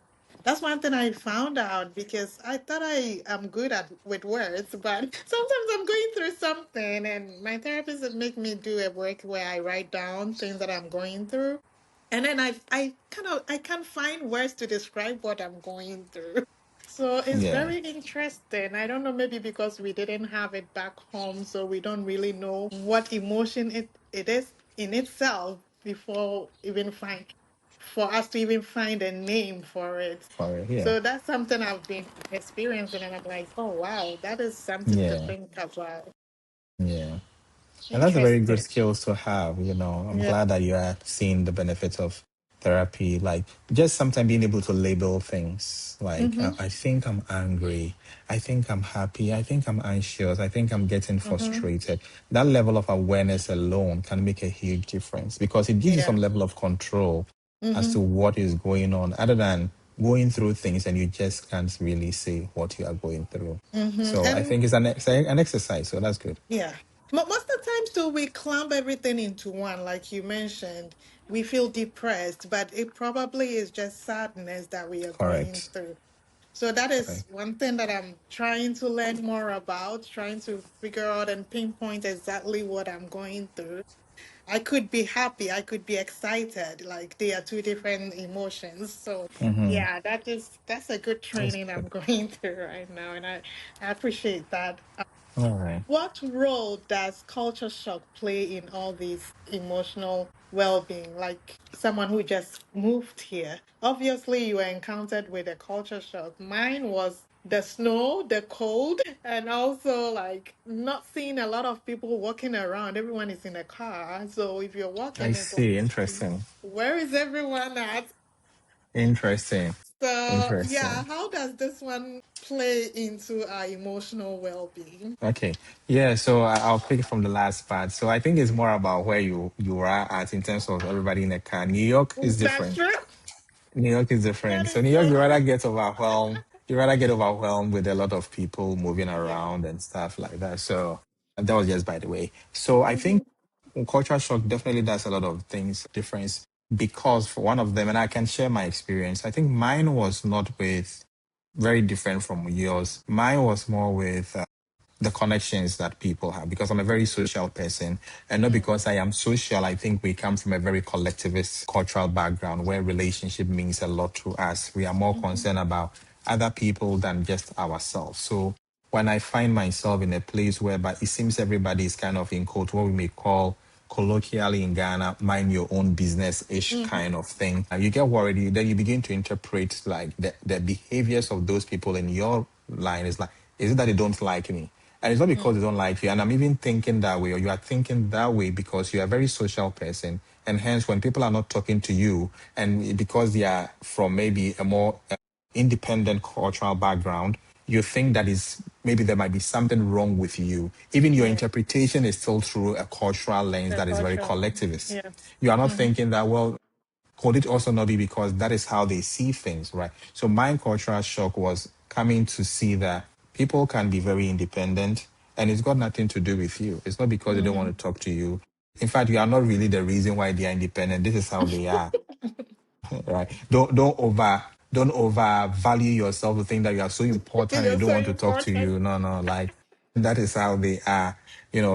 That's one thing I found out because I thought I am good at with words, but sometimes I'm going through something and my therapist would make me do a work where I write down things that I'm going through. And then I can't find words to describe what I'm going through. So it's Yeah. very interesting. I don't know, maybe because we didn't have it back home, so we don't really know what emotion it is in itself before even find for us to even find a name for it. For it. Yeah. So that's something I've been experiencing, and I'm like, oh wow, that is something to Yeah. think about. Yeah. And that's a very good Interesting. skills to have. I'm Yeah. glad that you are seeing the benefits of therapy. Like, just sometimes being able to label things like, Mm-hmm. I think I'm angry. I think I'm happy. I think I'm anxious. I think I'm getting Mm-hmm. frustrated. That level of awareness alone can make a huge difference because it gives you some Yeah. level of control as to Mm-hmm. what is going on, other than going through things and you just can't really say what you are going through. Mm-hmm. So I And think it's an exercise. So that's good. yeah. Most of the times, too, we clump everything into one, like you mentioned. We feel depressed, but it probably is just sadness that we are going Correct. through. So that is Correct. one thing that I'm trying to learn more about, trying to figure out and pinpoint exactly what I'm going through. I could be happy, I could be excited, like they are two different emotions. So Mm-hmm. yeah, that's a good That's training I'm good. going through right now, and I appreciate that. All right. What role does culture shock play in all these emotional well-being? Like someone who just moved here, obviously you were encountered with a culture shock. Mine was the snow, the cold, and also like not seeing a lot of people walking around. Everyone is in a car. So if you're I walking, it's like, see. Interesting. where is everyone at? Interesting. So yeah, Interesting. how does this one play into our emotional well-being? Okay. Yeah. So I'll pick from the last part. So I think it's more about where you are at in terms of everybody in the car. New York is That's different. true. New York is That different. So is New York, so you rather true. get overwhelmed. You rather get overwhelmed with a lot of people moving Yeah. around and stuff like that. So that was just by the way. So I Hmm. think culture shock definitely does a lot of things difference because for one of them, and I can share my experience. I think mine was not with very different from yours. Mine was more with the connections that people have because I'm a very social person. And not because I am social, I think we come from a very collectivist cultural background where relationship means a lot to us. We are more Hmm. concerned about other people than just ourselves. So when I find myself in a place whereby it seems everybody is kind of in quote, what we may call colloquially in Ghana, mind your own business ish Hmm. kind of thing. You get worried, then you begin to interpret like the behaviors of those people in your line is like, is it that they don't like me? And it's not because they don't like you. And I'm even thinking that way, or you are thinking that way because you are a very social person. And hence, when people are not talking to you, and because they are from maybe a more independent cultural background, you think that is maybe there might be something wrong with you. Even your Yeah. interpretation is still through a cultural lens The that is very culture. collectivist. Yeah. You are not Hmm. thinking that, well, could it also not be because that is how they see things, right? So my cultural shock was coming to see that people can be very independent and it's got nothing to do with you. It's not because they don't Hmm. want to talk to you. In fact, you are not really the reason why they are independent. This is how they are. Right. Don't over value yourself to think that you are so important and they You're don't so want to talk to important. you. No, no, like that is how they are.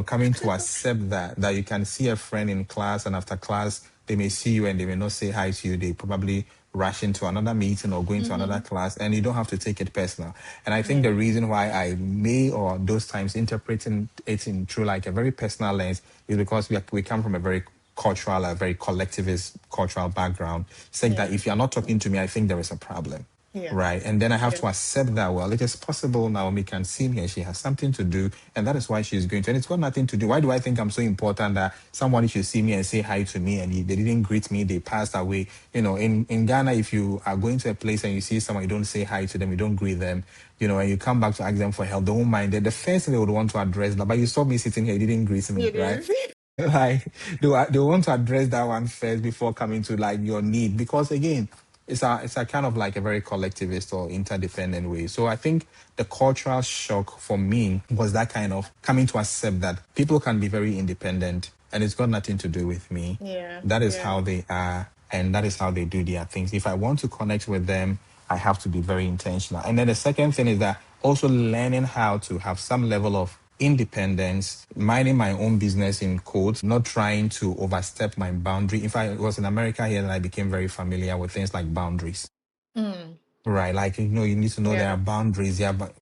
Coming to accept that you can see a friend in class and after class they may see you and they may not say hi to you. They probably rush into another meeting or go into another Hmm. class and you don't have to take it personal. And I think Yeah. the reason why I may or those times interpreting it in through like a very personal lens is because we come from a very cultural, a very collectivist cultural background, saying that Yeah. if you're not talking to me, I think there is a problem. Yeah. Right. And then I have Yeah. to accept that, well, it is possible Naomi can see me and she has something to do. And that is why she's going to. And it's got nothing to do. Why do I think I'm so important that somebody should see me and say hi to me and they didn't greet me, they passed away? In Ghana, if you are going to a place and you see someone, you don't say hi to them, you don't greet them, and you come back to ask them for help, they won't mind. The first thing they would want to address that, but you saw me sitting here, you didn't greet me, It right? is. Like they want to address that one first before coming to like your need because again it's a kind of like a very collectivist or interdependent way. So I think the cultural shock for me was that kind of coming to accept that people can be very independent and it's got nothing to do with me. Yeah. That is Yeah. how they are and that is how they do their things. If I want to connect with them, I have to be very intentional. And then the second thing is that also learning how to have some level of independence, minding my own business in quotes, not trying to overstep my boundary. If I was in America here, then I became very familiar with things like boundaries, Mm. right? Like, you need to know there are Yeah. boundaries. Yeah, but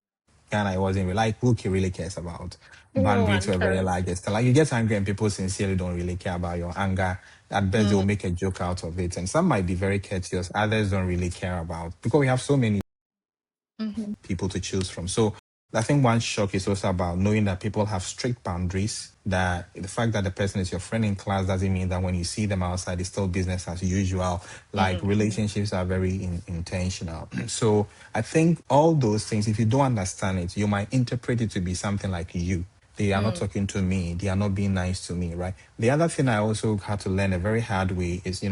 Ghana, I wasn't really like, really cares about No boundary one to a very cares. large extent. Like, you get angry and people sincerely don't really care about your anger. At best, they'll Mm. make a joke out of it. And some might be very courteous, others don't really care about because we have so many Hmm. people to choose from. So I think one shock is also about knowing that people have strict boundaries, that the fact that the person is your friend in class doesn't mean that when you see them outside, it's still business as usual. Like Mm. relationships are very intentional. So I think all those things, if you don't understand it, you might interpret it to be something like you. They are not Mm. talking to me. They are not being nice to me, right? The other thing I also had to learn a very hard way is,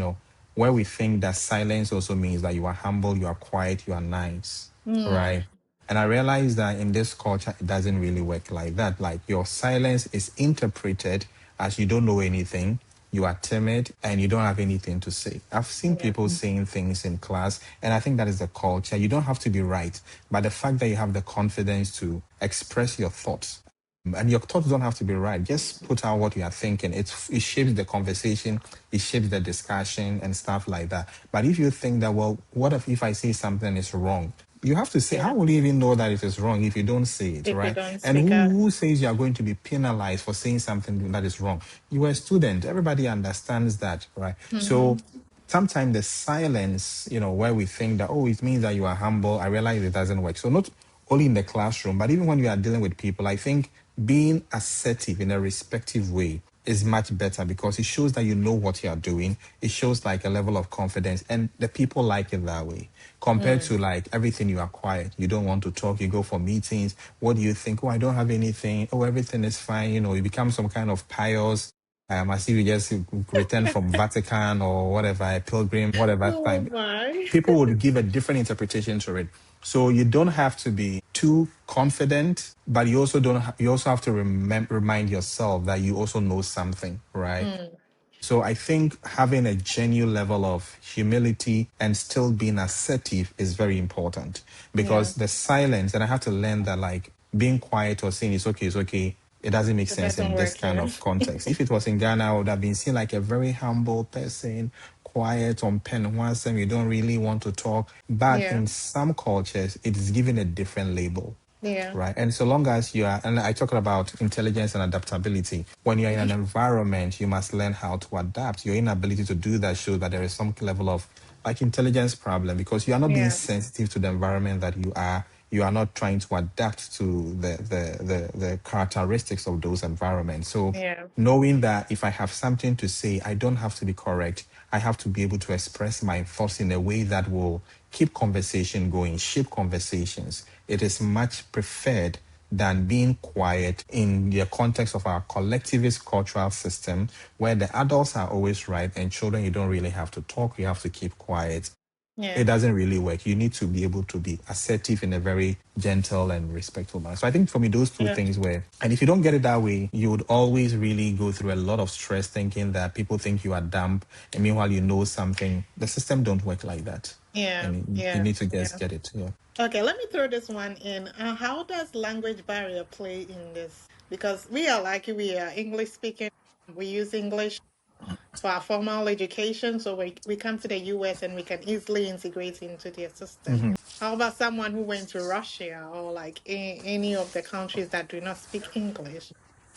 where we think that silence also means that you are humble, you are quiet, you are nice, right? And I realized that in this culture, it doesn't really work like that. Like your silence is interpreted as you don't know anything, you are timid, and you don't have anything to say. I've seen Yeah. people saying things in class, and I think that is the culture. You don't have to be right, but the fact that you have the confidence to express your thoughts, and your thoughts don't have to be right. Just put out what you are thinking. It shapes the conversation, it shapes the discussion and stuff like that. But if you think that, well, what if I say something is wrong? You have to say, Yeah. how will you even know that it is wrong if you don't say it, If you right? don't And speak out. who says you are going to be penalized for saying something that is wrong? You are a student. Everybody understands that, right? So sometimes the silence, where we think that, oh, it means that you are humble, I realize it doesn't work. So not only in the classroom, but even when you are dealing with people, I think being assertive in a respective way is much better because it shows that you know what you are doing. It shows like a level of confidence, and the people like it that way. Compared to like everything, you are quiet, you don't want to talk, you go for meetings. What do you think? Oh, I don't have anything. Oh, everything is fine. You become some kind of pious. I see you just return from Vatican or whatever, a pilgrim, whatever Oh time. my. People would give a different interpretation to it. So you don't have to be too confident, but you also don't. You also have to remind yourself that you also know something, right? So I think having a genuine level of humility and still being assertive is very important Yeah. because the silence, and I have to learn that like being quiet or saying it's okay, it doesn't make It sense doesn't in this work kind here. of context. If it was in Ghana, I would have been seen like a very humble person, quiet on pen once, and you don't really want to talk. But Yeah. in some cultures, it is given a different label, Yeah. right? And so long as you are, and I talk about intelligence and adaptability, when you're in an environment, you must learn how to adapt. Your inability to do that shows that there is some level of like intelligence problem because you are not being Yeah. sensitive to the environment that you are. You are not trying to adapt to the characteristics of those environments. So Yeah. knowing that if I have something to say, I don't have to be correct. I have to be able to express my thoughts in a way that will keep conversation going, shape conversations. It is much preferred than being quiet in the context of our collectivist cultural system where the adults are always right and children, you don't really have to talk, you have to keep quiet. It Yeah. doesn't really work. You need to be able to be assertive in a very gentle and respectful manner. So I think for me, those two Yeah. things were, and if you don't get it that way, you would always really go through a lot of stress thinking that people think you are dumb. And meanwhile, you know something. The system don't work like that. Yeah. And you Yeah. need to just Yeah. get it. Yeah. Okay, let me throw this one in. How does language barrier play in this? Because we are lucky, we are English speaking. We use English for our formal education, so we come to the US and we can easily integrate into their system. How about someone who went to Russia or like any of the countries that do not speak English?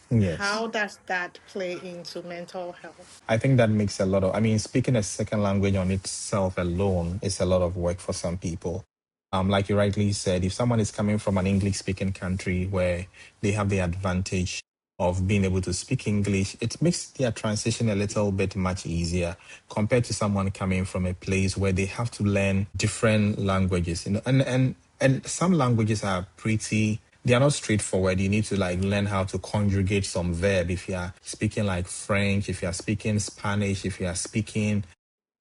Yes. How does that play into mental health? I think that makes a lot of, I mean, speaking a second language on itself alone is a lot of work for some people. Like you rightly said, if someone is coming from an English speaking country where they have the advantage of being able to speak English, it makes their transition a little bit much easier compared to someone coming from a place where they have to learn different languages. And some languages are pretty, they are not straightforward. You need to like learn how to conjugate some verb if you are speaking like French, if you are speaking Spanish, if you are speaking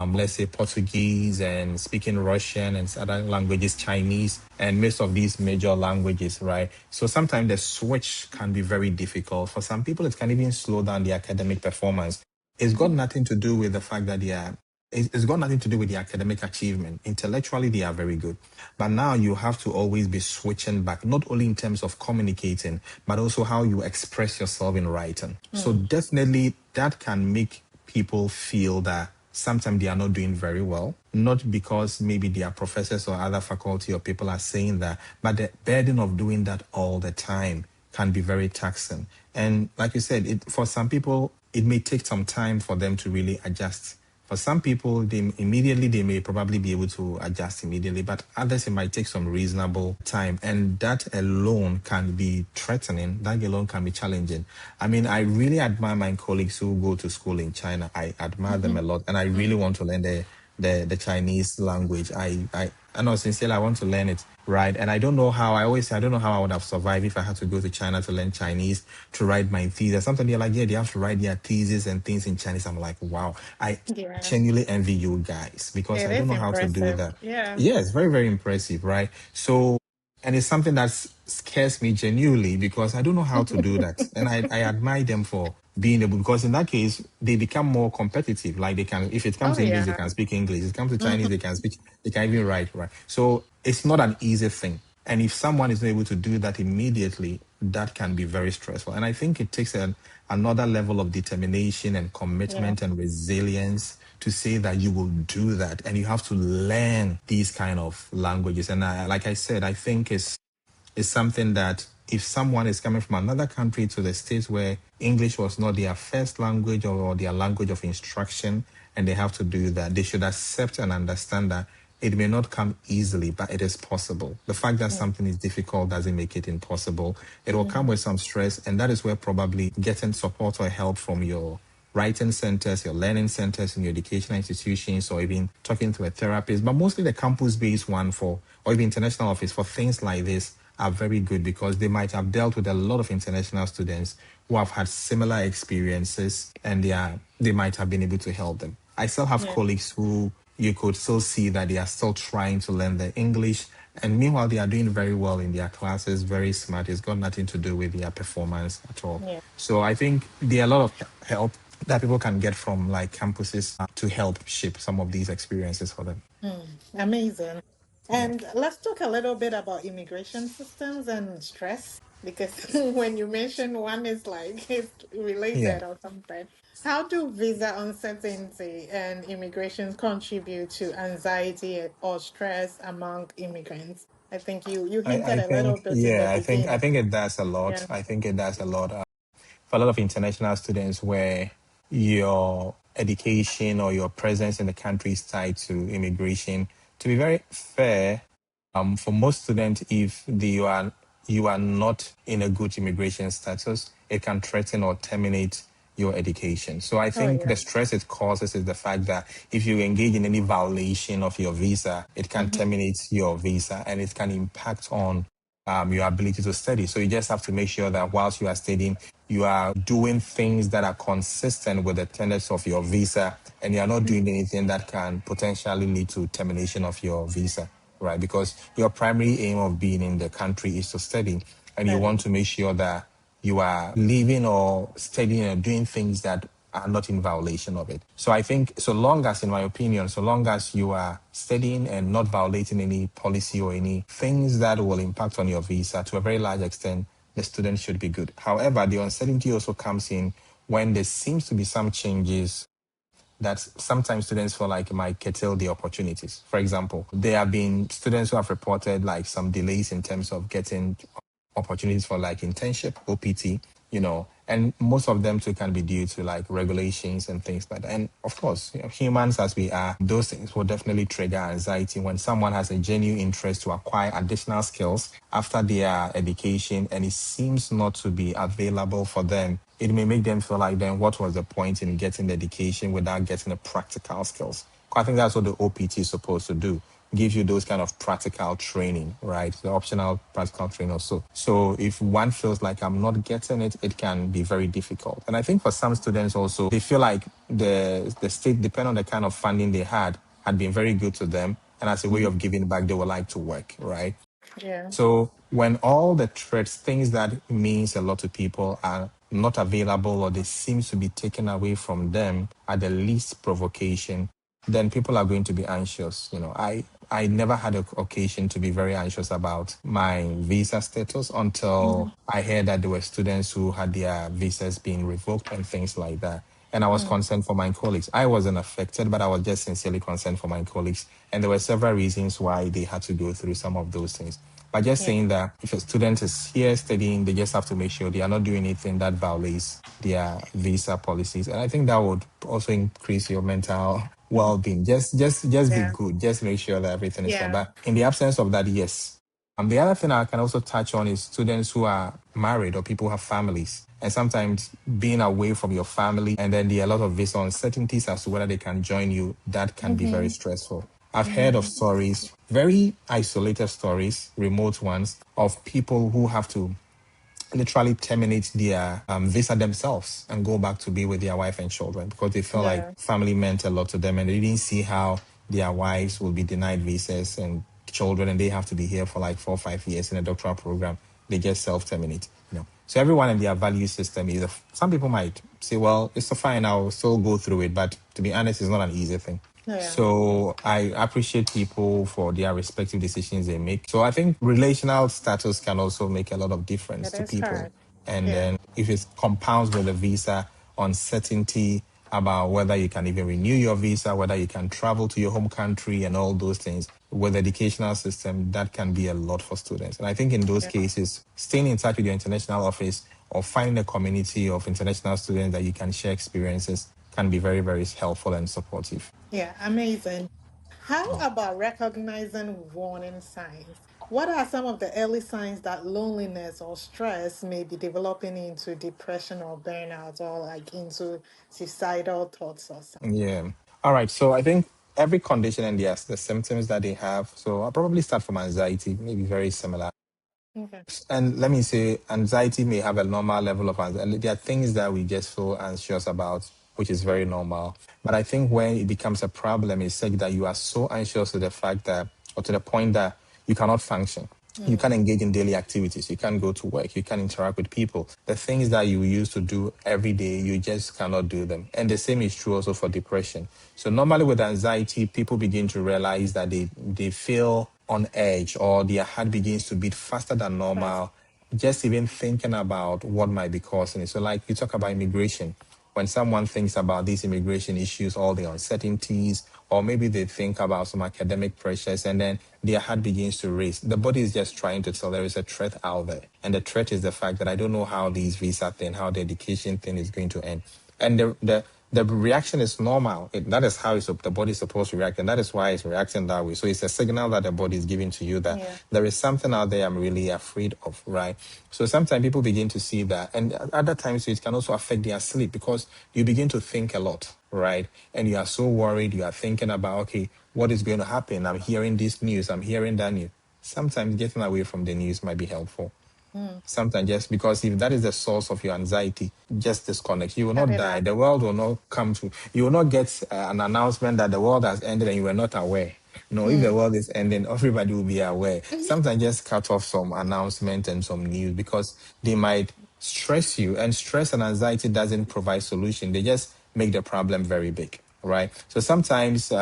let's say Portuguese and speaking Russian and other languages, Chinese, and most of these major languages, right? So sometimes the switch can be very difficult. For some people, it can even slow down the academic performance. It's got nothing to do with the fact that they are, it's got nothing to do with the academic achievement. Intellectually, they are very good. But now you have to always be switching back, not only in terms of communicating, but also how you express yourself in writing. So definitely that can make people feel that sometimes they are not doing very well, not because maybe their professors or other faculty or people are saying that, but the burden of doing that all the time can be very taxing. And like you said, for some people, it may take some time for them to really adjust. For some people, they may probably be able to adjust immediately, but others, it might take some reasonable time. And that alone can be threatening. That alone can be challenging. I mean, I really admire my colleagues who go to school in China. I admire them a lot, and I really want to learn the Chinese language. I know sincerely I want to learn it, right? And I don't know how. I always say I don't know how I would have survived if I had to go to China to learn Chinese to write my thesis. Sometimes they're like, yeah, they have to write their thesis and things in Chinese. I'm like, wow, I Yeah. genuinely envy you guys because It I don't is know how to do impressive. that. Yeah. Yeah, it's very, very impressive, right? So, and it's something that scares me genuinely because I don't know how to do that. And I admire them for being able, because in that case, they become more competitive. Like they can, if it comes Oh to English, they yeah. can speak English. If it comes to Chinese, Mhm. they can speak, they can even write, right? So it's not an easy thing. And if someone is not able to do that immediately, that can be very stressful. And I think it takes another level of determination and Yeah. commitment and resilience to say that you will do that. And you have to learn these kind of languages. And like I said, I think it's something that if someone is coming from another country to the States where English was not their first language or their language of instruction, and they have to do that, they should accept and understand that it may not come easily, but it is possible. The fact that Yeah. something is difficult doesn't make it impossible. It will come Mhm. with some stress, and that is where probably getting support or help from your writing centers, your learning centers in your educational institutions, or even talking to a therapist, but mostly the campus-based one or even international office for things like this are very good because they might have dealt with a lot of international students who have had similar experiences and they might have been able to help them. I still have Yeah. colleagues who you could still see that they are still trying to learn the English. And meanwhile, they are doing very well in their classes, very smart. It's got nothing to do with their performance at all. Yeah. So I think there are a lot of help that people can get from like campuses to help shape some of these experiences for them. Amazing. Yeah. And let's talk a little bit about immigration systems and stress because when you mention one is like it's Yeah. related or something. How do visa uncertainty and immigration contribute to anxiety or stress among immigrants? I think you hinted I a little think, bit in the yeah, I beginning. think it does a lot. Yeah. I think it does a lot for a lot of international students where your education or your presence in the country is tied to immigration. To be very fair, for most students, if you are not in a good immigration status, it can threaten or terminate your education. So I Oh think yeah. the stress it causes is the fact that if you engage in any violation of your visa, it can Hmm. terminate your visa and it can impact on your ability to study. So you just have to make sure that whilst you are studying, you are doing things that are consistent with the tenets of your visa, and you are not doing anything that can potentially lead to termination of your visa, right? Because your primary aim of being in the country is to study, and you want Study. to make sure that you are living or studying and doing things that are not in violation of it. So I think so long as, in my opinion, so long as you are studying and not violating any policy or any things that will impact on your visa to a very large extent, the student should be good. However, the uncertainty also comes in when there seems to be some changes that sometimes students feel like it might curtail the opportunities. For example, there have been students who have reported like some delays in terms of getting opportunities for like internship, OPT, and most of them too can be due to like regulations and things like that. And of course, humans as we are, those things will definitely trigger anxiety when someone has a genuine interest to acquire additional skills after their education and it seems not to be available for them. It may make them feel like, then what was the point in getting the education without getting the practical skills? I think that's what the OPT is supposed to do, give you those kind of practical training, right? The optional practical training also. So if one feels like I'm not getting it, it can be very difficult. And I think for some students also, they feel like the state, depending on the kind of funding they had been very good to them. And as a way of giving back, they would like to work, right? Yeah. So when all the threats, things that means a lot to people are not available or they seem to be taken away from them at the least provocation, then people are going to be anxious. I never had an occasion to be very anxious about my visa status until Hmm. I heard that there were students who had their visas being revoked and things like that. And I was concerned for my colleagues. I wasn't affected, but I was just sincerely concerned for my colleagues. And there were several reasons why they had to go through some of those things. But just Yeah. saying that if a student is here studying, they just have to make sure they are not doing anything that violates their visa policies. And I think that would also increase your mental Mm. well-being. Just be Yeah. good. Just make sure that everything is fine. Yeah. But in the absence of that, yes, The other thing I can also touch on is students who are married or people who have families. And sometimes being away from your family, and then there are a lot of visa uncertainties as to whether they can join you, that can be very Mm-hmm. stressful. I've heard of Mm-hmm. stories, very isolated stories, remote ones, of people who have to literally terminate their visa themselves and go back to be with their wife and children because they felt like Yeah. family meant a lot to them and they didn't see how their wives will be denied visas and children and they have to be here for like 4 or 5 years in a doctoral program. They just self-terminate, you know. So everyone in their value system is, some people might say, well, it's so fine, I'll still go through it. But to be honest, it's not an easy thing. Yeah. So I appreciate people for their respective decisions they make. So I think relational status can also make a lot of difference It to is people. hard. And Yeah. then if it compounds with a visa uncertainty about whether you can even renew your visa, whether you can travel to your home country and all those things, with the educational system, that can be a lot for students. And I think in those Yeah. cases, staying in touch with your international office or finding a community of international students that you can share experiences can be very, very helpful and supportive. Yeah. Amazing. How about recognizing warning signs? What are some of the early signs that loneliness or stress may be developing into depression or burnout or like into suicidal thoughts or something? Yeah. All right. So I think every condition and yes, the symptoms that they have. So I'll probably start from anxiety, maybe very similar. Okay. And let me say, anxiety may have a normal level of anxiety. There are things that we just feel anxious about, which is very normal. But I think when it becomes a problem, it's such that you are so anxious to the fact that, or to the point that you cannot function. You Mm. can't engage in daily activities. You can't go to work. You can't interact with people. The things that you used to do every day, you just cannot do them. And the same is true also for depression. So normally with anxiety, people begin to realize that they feel on edge or their heart begins to beat faster than Fast. normal, just even thinking about what might be causing it. So like you talk about immigration, when someone thinks about these immigration issues, all the uncertainties, or maybe they think about some academic pressures and then their heart begins to race. The body is just trying to tell there is a threat out there. And the threat is the fact that I don't know how these visa thing, how the education thing is going to end. And the reaction is normal. That is how the body is supposed to react. And that is why it's reacting that way. So it's a signal that the body is giving to you that Yeah. there is something out there I'm really afraid of, right? So sometimes people begin to see that. And at other times, it can also affect their sleep because you begin to think a lot, right? And you are so worried. You are thinking about, okay, what is going to happen? I'm hearing this news. I'm hearing that news. Sometimes getting away from the news might be helpful. Mm. Sometimes just because if that is the source of your anxiety, just disconnect. You will Cut not it die. out. The world will not come to, you will not get an announcement that the world has ended and you were not aware. No, if the Mm. world is ending, everybody will be aware. Sometimes just cut off some announcement and some news because they might stress you, and stress and anxiety doesn't provide solution. They just make the problem very big, right? So sometimes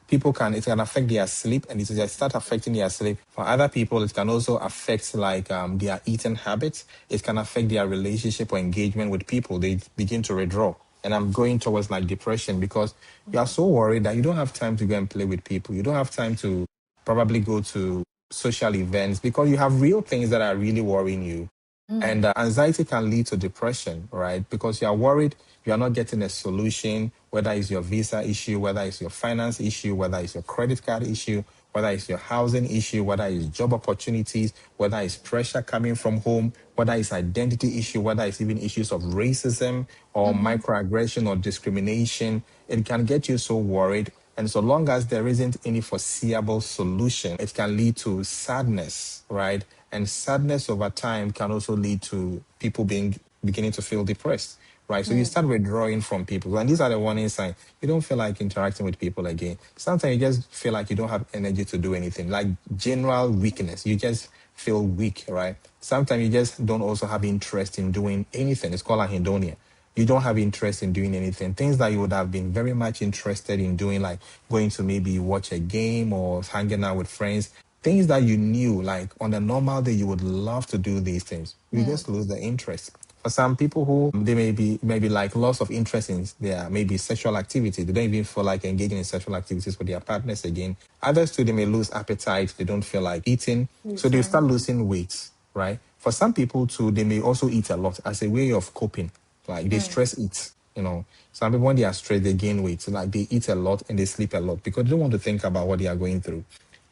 people can, it can affect their sleep, and it will just start affecting their sleep. For other people, it can also affect like their eating habits. It can affect their relationship or engagement with people. They begin to withdraw. And I'm going towards like depression because you are so worried that you don't have time to go and play with people. You don't have time to probably go to social events because you have real things that are really worrying you. Mm. And anxiety can lead to depression, right? Because you are worried you are not getting a solution, whether it's your visa issue, whether it's your finance issue, whether it's your credit card issue, whether it's your housing issue, whether it's job opportunities, whether it's pressure coming from home, whether it's identity issue, whether it's even issues of racism or Mm-hmm. microaggression or discrimination. It can get you so worried. And so long as there isn't any foreseeable solution, it can lead to sadness, right? And sadness over time can also lead to people beginning to feel depressed, right? So you Mm. start withdrawing from people. And these are the warning signs. You don't feel like interacting with people again. Sometimes you just feel like you don't have energy to do anything, like general weakness. You just feel weak, right? Sometimes you just don't also have interest in doing anything. It's called anhedonia. You don't have interest in doing anything. Things that you would have been very much interested in doing, like going to maybe watch a game or hanging out with friends, things that you knew, like on a normal day, you would love to do these things. You Mm. just lose the interest. For some people who they maybe like loss of interest in their maybe sexual activity, they don't even feel like engaging in sexual activities with their partners again. Others too, they may lose appetite, they don't feel like eating, so they Eating. start losing weight, right? For some people too, they may also eat a lot as a way of coping. Like they Mm. stress eat, you know. Some people when they are stressed, they gain weight. So like they eat a lot and they sleep a lot because they don't want to think about what they are going through.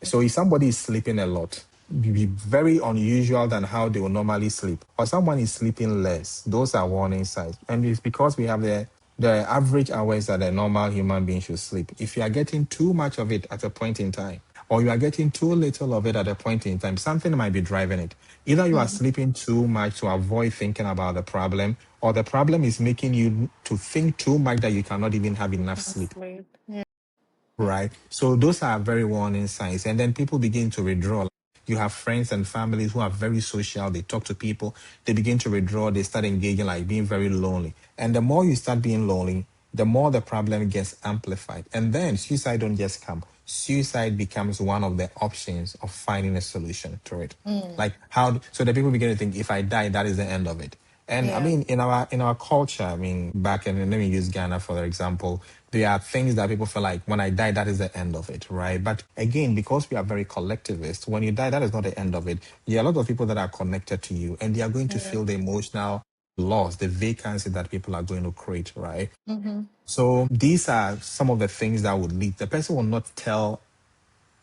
So if somebody is sleeping a lot, be very unusual than how they will normally sleep, or someone is sleeping less. Those are warning signs, and it's because we have the average hours that a normal human being should sleep. If you are getting too much of it at a point in time, or you are getting too little of it at a point in time, something might be driving it. Either you are Mm-hmm. sleeping too much to avoid thinking about the problem, or the problem is making you to think too much that you cannot even have enough sleep. Sleep. Yeah. Right. So those are very warning signs. And then people begin to withdraw. You have friends and families who are very social. They talk to people. They begin to withdraw. They start engaging, like being very lonely. And the more you start being lonely, the more the problem gets amplified. And then suicide don't just come. Suicide becomes one of the options of finding a solution to it. Mm. Like how, so the people begin to think, if I die, that is the end of it. And I Yeah. mean, in our culture, I mean, back in, let me use Ghana for example, there are things that people feel like when I die, that is the end of it, right? But again, because we are very collectivist, when you die, that is not the end of it. There are a lot of people that are connected to you, and they are going to Yeah. feel the emotional loss, the vacancy that people are going to create, right? Mm-hmm. So these are some of the things that would lead. The person will not tell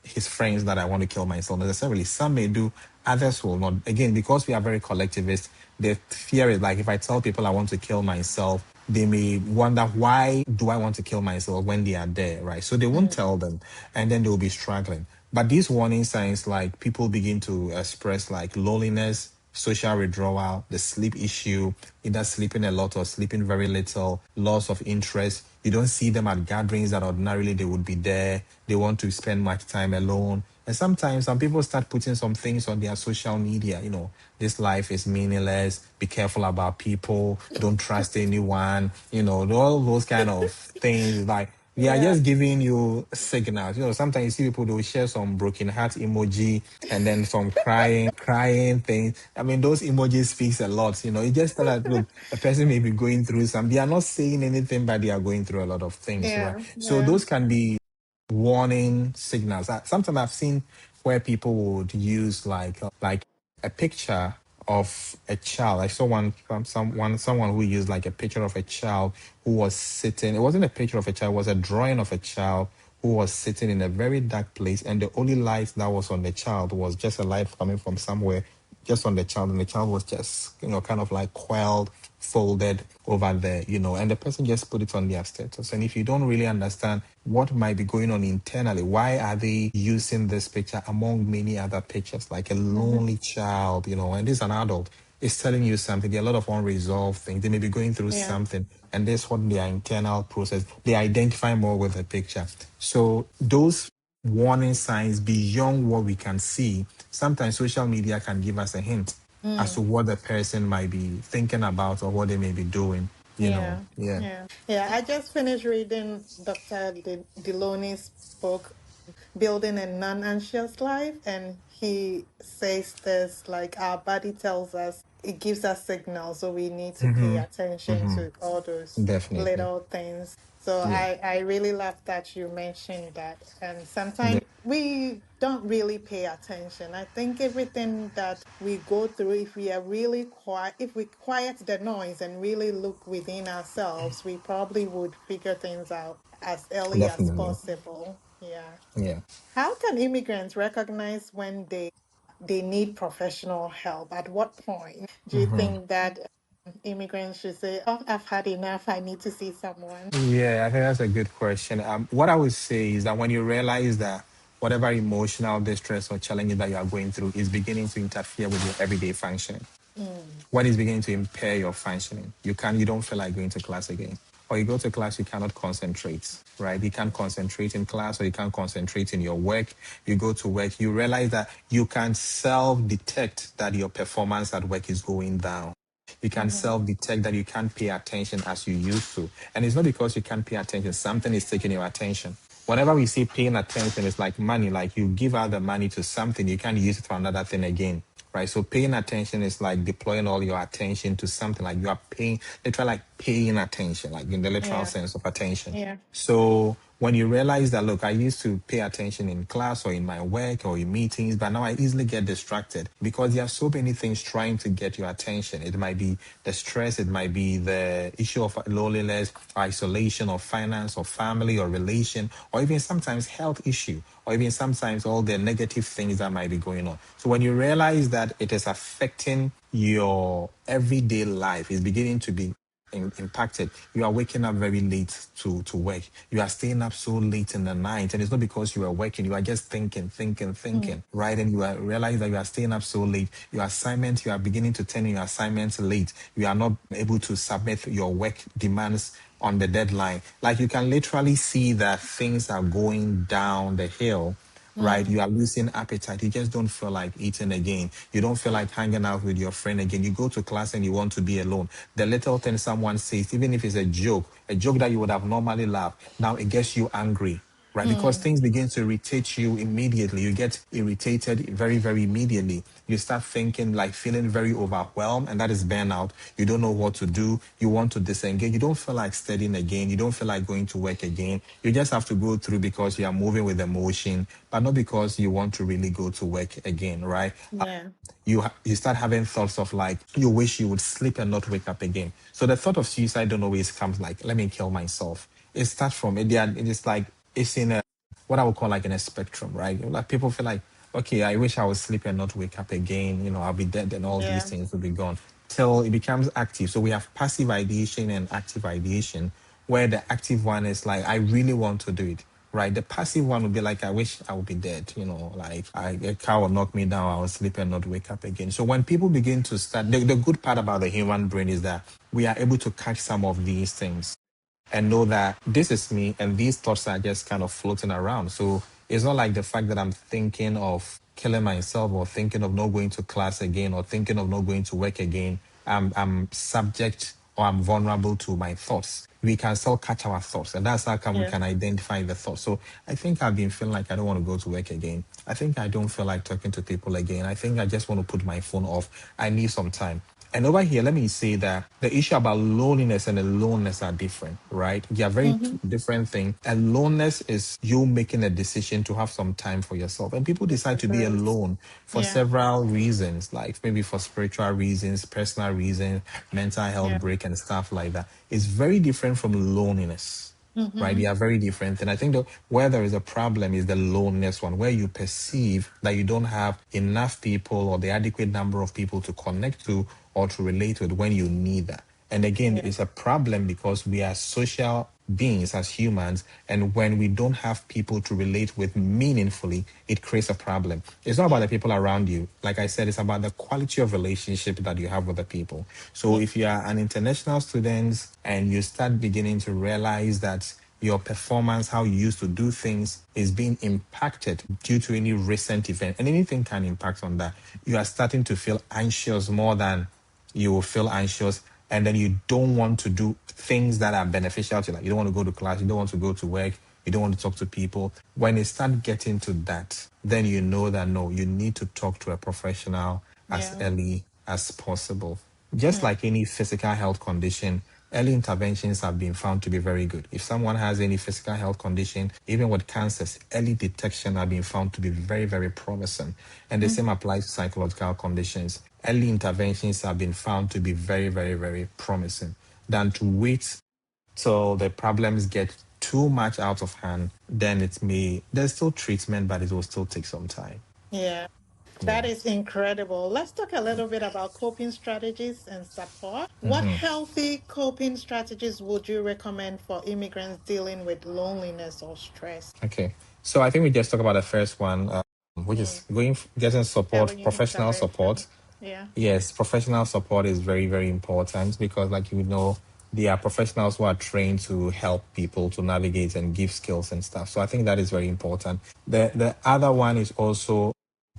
his friends that I want to kill myself necessarily. Some may do, others will not. Again, because we are very collectivist, the fear is like if I tell people I want to kill myself, they may wonder why do I want to kill myself when they are there, right? So they won't Mm. tell them, and then they will be struggling. But these warning signs, like people begin to express like loneliness, social withdrawal, the sleep issue, either sleeping a lot or sleeping very little, loss of interest. You don't see them at gatherings that ordinarily they would be there. They want to spend much time alone. And sometimes some people start putting some things on their social media, this life is meaningless. Be careful about people. Don't trust anyone. All those kind of things. Like, they are Yeah. just giving you signals. Sometimes you see people, they will share some broken heart emoji and then some crying things. I mean, those emojis speaks a lot. You just tell that, look, a person may be going through some, they are not saying anything, but they are going through a lot of things, right? Yeah. So Yeah. those can be warning signals. Sometimes I've seen where people would use like a picture of a child. I saw someone who used like a picture of a child who was sitting. It wasn't a picture of a child, it was a drawing of a child who was sitting in a very dark place, and the only light that was on the child was just a light coming from somewhere just on the child, and the child was just, kind of like quelled, folded over there, and the person just put it on their status. And if you don't really understand what might be going on internally, why are they using this picture among many other pictures, like a Mm-hmm. lonely child, and this is an adult, it's telling you something. There are a lot of unresolved things. They may be going through Yeah. something, and this what their internal process. They identify more with the picture. So those warning signs beyond what we can see, sometimes social media can give us a hint as Mm. to what the person might be thinking about or what they may be doing. Yeah. Yeah. Yeah. Yeah. I just finished reading Dr. Deloney's book, Building a Non-Anxious Life, and he says this like our body tells us, it gives us signals, so we need to pay Mm-hmm. attention Mm-hmm. to all those Definitely. little things. So Yeah. I really love that you mentioned that. And sometimes De- we don't really pay attention. I think everything that we go through, if we are really quiet, if we quiet the noise and really look within ourselves, we probably would figure things out as early as Definitely. possible. Yeah. Yeah. How can immigrants recognize when they need professional help? At what point do you Mm-hmm. think that immigrants should say, "Oh, I've had enough. I need to see someone"? Yeah, I think that's a good question. What I would say is that when you realize that whatever emotional distress or challenges that you are going through is beginning to interfere with your everyday functioning, Mm, when it's beginning to impair your functioning, you don't feel like going to class again, or you go to class, you cannot concentrate, right? You can't concentrate in class, or you can't concentrate in your work. You go to work, you realize that you can self-detect that your performance at work is going down. You can mhm, self-detect that you can't pay attention as you used to, and it's not because you can't pay attention. Something is taking your attention. Whenever we say paying attention, it's like money. Like you give out the money to something, you can't use it for another thing again, right? So paying attention is like deploying all your attention to something. Like you are paying, literally like paying attention, like in the literal yeah, sense of attention. yeah, So when you realize that, look, I used to pay attention in class or in my work or in meetings, but now I easily get distracted because there are so many things trying to get your attention. It might be the stress, it might be the issue of loneliness, isolation, or finance, or family, or relation, or even sometimes health issue, or even sometimes all the negative things that might be going on. So when you realize that it is affecting your everyday life, it's beginning to be impacted. You are waking up very late to work. You are staying up so late in the night, and it's not because you are working. You are just thinking, right? And you are realize that you are staying up so late. Your assignment, you are beginning to turn in your assignments late. You are not able to submit your work demands on the deadline. Like you can literally see that things are going down the hill, right? You are losing appetite. You just don't feel like eating again. You don't feel like hanging out with your friend again. You go to class and you want to be alone. The little thing someone says, even if it's a joke that you would have normally laughed, now it gets you angry, right? Because things begin to irritate you immediately. You get irritated very, very immediately. You start thinking, like feeling very overwhelmed, and that is burnout. You don't know what to do. You want to disengage. You don't feel like studying again. You don't feel like going to work again. You just have to go through because you are moving with emotion, but not because you want to really go to work again, right? Yeah. You start having thoughts of like you wish you would sleep and not wake up again. So the thought of suicide don't always comes like let me kill myself. It starts from it. It is like it's in a what I would call like in a spectrum, right? Like people feel like okay, I wish I would sleep and not wake up again. I'll be dead and all these Yeah. things will be gone till it becomes active. So we have passive ideation and active ideation, where the active one is like I really want to do it. Right. The passive one would be like, I wish I would be dead, like a car will knock me down, I will sleep and not wake up again. So when people begin to start, the good part about the human brain is that we are able to catch some of these things and know that this is me and these thoughts are just kind of floating around. So it's not like the fact that I'm thinking of killing myself or thinking of not going to class again or thinking of not going to work again. I'm subject or I'm vulnerable to my thoughts. We can still catch our thoughts, and that's how come we Yeah. can identify the thoughts. So I think I've been feeling like I don't want to go to work again. I think I don't feel like talking to people again. I think I just want to put my phone off. I need some time. And over here, let me say that the issue about loneliness and aloneness are different, right? They are very different things. And loneliness is you making a decision to have some time for yourself. And people decide to be Right. alone for Yeah. several reasons, like maybe for spiritual reasons, personal reasons, mental health Yeah. break, and stuff like that. It's very different from loneliness, right? They are very different. And I think that where there is a problem is the loneliness one, where you perceive that you don't have enough people or the adequate number of people to connect to or to relate with when you need that. And again, Yeah. it's a problem because we are social beings as humans. And when we don't have people to relate with meaningfully, it creates a problem. It's not about Yeah. the people around you. Like I said, it's about the quality of relationship that you have with the people. So Yeah. if you are an international student and you start beginning to realize that your performance, how you used to do things, is being impacted due to any recent event, and anything can impact on that, you are starting to feel anxious more than you will feel anxious, and then you don't want to do things that are beneficial to you. Like you don't want to go to class, you don't want to go to work, you don't want to talk to people. When you start getting to that, then you know that no, you need to talk to a professional as Yeah. early as possible. Just Mm. like any physical health condition, early interventions have been found to be very good. If someone has any physical health condition, even with cancers, early detection have been found to be very, very promising. And the same applies to psychological conditions. Early interventions have been found to be very, very, very promising than to wait till the problems get too much out of hand. Then there's still treatment, but it will still take some time. Yeah. Yeah. That is incredible. Let's talk a little bit about coping strategies and support. What healthy coping strategies would you recommend for immigrants dealing with loneliness or stress? Okay. So I think we just talked about the first one, which Mm. is getting support, Early professional support. intervention. Yeah. Yes, professional support is very, very important because, like there are professionals who are trained to help people to navigate and give skills and stuff. So I think that is very important. The other one is also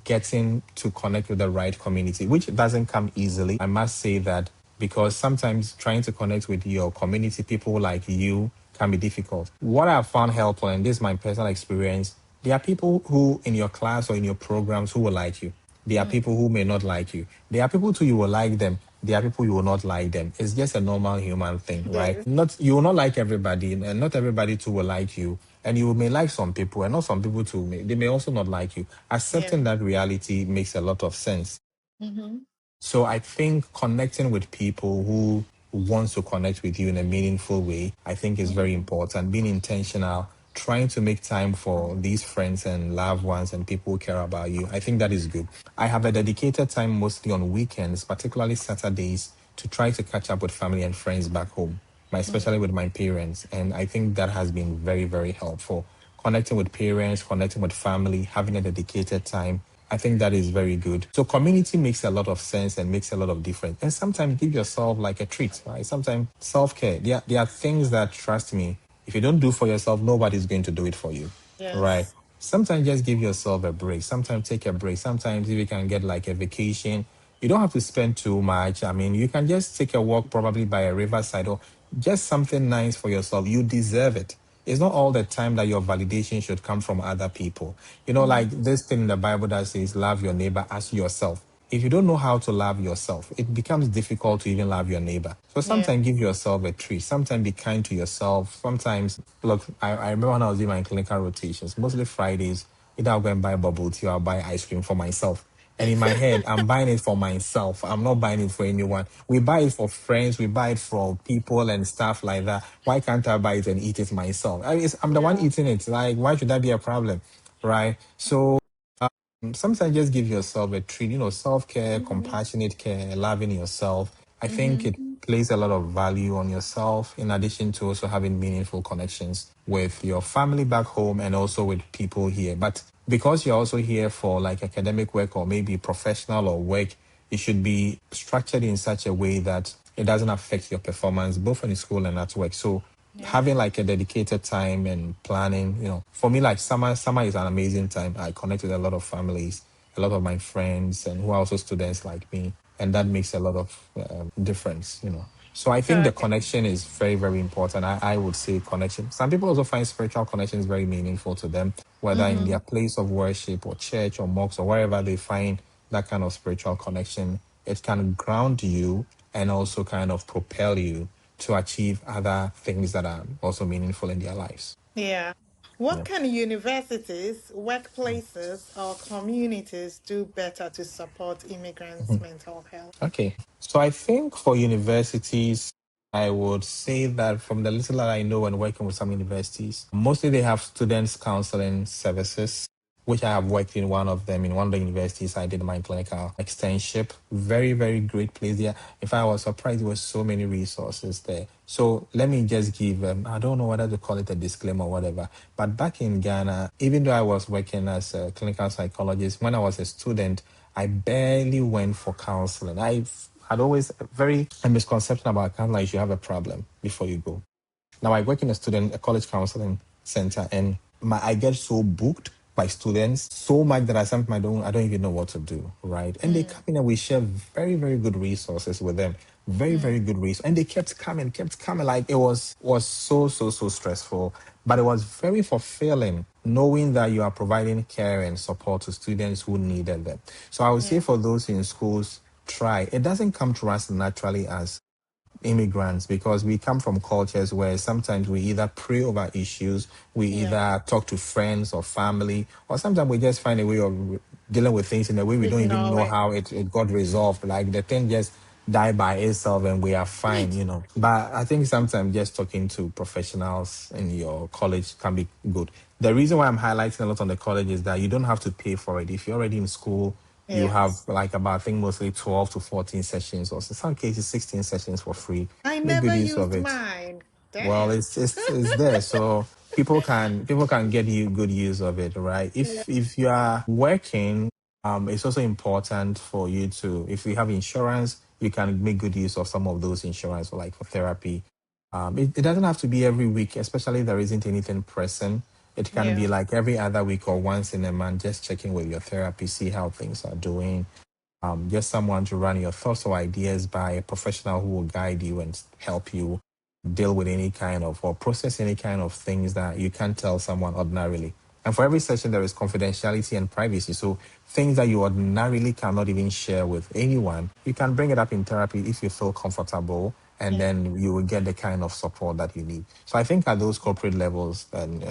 getting to connect with the right community, which doesn't come easily. I must say that because sometimes trying to connect with your community, people like you, can be difficult. What I've found helpful, and this is my personal experience, there are people who in your class or in your programs who will like you. There are Mm. people who may not like you. There are people too you will like them. There are people you will not like them. It's just a normal human thing, right? Yes. Not you will not like everybody, and not everybody too will like you. And you may like some people, and not some people too. They may also not like you. Yeah. Accepting that reality makes a lot of sense. Mm-hmm. So I think connecting with people who wants to connect with you in a meaningful way, I think is very Mm-hmm. important. Being intentional, trying to make time for these friends and loved ones and people who care about you. I think that is good. I have a dedicated time mostly on weekends, particularly Saturdays, to try to catch up with family and friends back home, especially with my parents. And I think that has been very, very helpful. Connecting with parents, connecting with family, having a dedicated time. I think that is very good. So community makes a lot of sense and makes a lot of difference. And sometimes give yourself like a treat, right? Sometimes self-care. There are things that, trust me, if you don't do for yourself, nobody's going to do it for you, right? Yes. Sometimes just give yourself a break. Sometimes take a break. Sometimes if you can get like a vacation, you don't have to spend too much. I mean, you can just take a walk probably by a riverside or just something nice for yourself. You deserve it. It's not all the time that your validation should come from other people. Like Mm-hmm. this thing in the Bible that says, love your neighbor as yourself. If you don't know how to love yourself, it becomes difficult to even love your neighbor. So Yeah. sometimes give yourself a treat. Sometimes be kind to yourself. Sometimes, look, I remember when I was doing my clinical rotations, mostly Fridays, either I'll go and buy bubble tea or I'll buy ice cream for myself. And in my head, I'm buying it for myself. I'm not buying it for anyone. We buy it for friends. We buy it for people and stuff like that. Why can't I buy it and eat it myself? I'm the one Yeah. eating it. Like, why should that be a problem? Right? So sometimes just give yourself a treat, self-care, Mm-hmm. compassionate care, loving yourself. I think it Mm-hmm. places a lot of value on yourself, in addition to also having meaningful connections with your family back home and also with people here. But because you're also here for like academic work or maybe professional or work, it should be structured in such a way that it doesn't affect your performance, both in school and at work. So Yeah. having like a dedicated time and planning, for me, like summer is an amazing time. I connect with a lot of families, a lot of my friends, and who are also students like me, and that makes a lot of difference. So I think the Okay. connection is very, very important. I would say connection. Some people also find spiritual connections very meaningful to them, whether in Mm-hmm. their place of worship or church or mosque or wherever they find that kind of spiritual connection. It can ground you and also kind of propel you to achieve other things that are also meaningful in their lives. Yeah. What Yeah. can universities, workplaces, or communities do better to support immigrants' mental health? Okay. So I think for universities, I would say that from the little that I know and working with some universities, mostly they have students counseling services, which I have worked in one of them. In one of the universities, I did my clinical externship. Very, very great place there. In fact, I was surprised there were so many resources there. So let me just give, I don't know whether to call it a disclaimer or whatever, but back in Ghana, even though I was working as a clinical psychologist, when I was a student, I barely went for counseling. I had always a very a misconception about counseling. You should have a problem before you go. Now I work in a college counseling center, and I get so booked by students so much that sometimes I don't even know what to do, right? And they come Mm, in and we share very, very good resources with them. Very, very mm, good resources. And they kept coming. Like it was so, so, so stressful. But it was very fulfilling knowing that you are providing care and support to students who needed them. So I would say yeah, for those in schools, try. It doesn't come to us naturally as immigrants because we come from cultures where sometimes we either pray over issues, we yeah. either talk to friends or family, or sometimes we just find a way of dealing with things in a way we don't even Ignore know it. how it got resolved. Like the thing just die by itself and we are fine. But I think sometimes just talking to professionals in your college can be good. The reason why I'm highlighting a lot on the college is that you don't have to pay for it. If you're already in school, you have Yes. like about, I think, mostly 12 to 14 sessions, or in some cases 16 sessions for free. I Make never good use of used it. mine. Well, Damn. it's there, so people can get you good use of it, right? Yeah. If you are working, it's also important for you to, if you have insurance, you can make good use of some of those insurance, like for therapy. It doesn't have to be every week, especially if there isn't anything pressing. It can be Yeah. like every other week or once in a month, just checking with your therapy, see how things are doing. Just someone to run your thoughts or ideas by, a professional who will guide you and help you deal with any kind of or process any kind of things that you can't tell someone ordinarily. And for every session, there is confidentiality and privacy. So things that you ordinarily cannot even share with anyone, you can bring it up in therapy if you feel comfortable, and Yeah. then you will get the kind of support that you need. So I think at those corporate levels and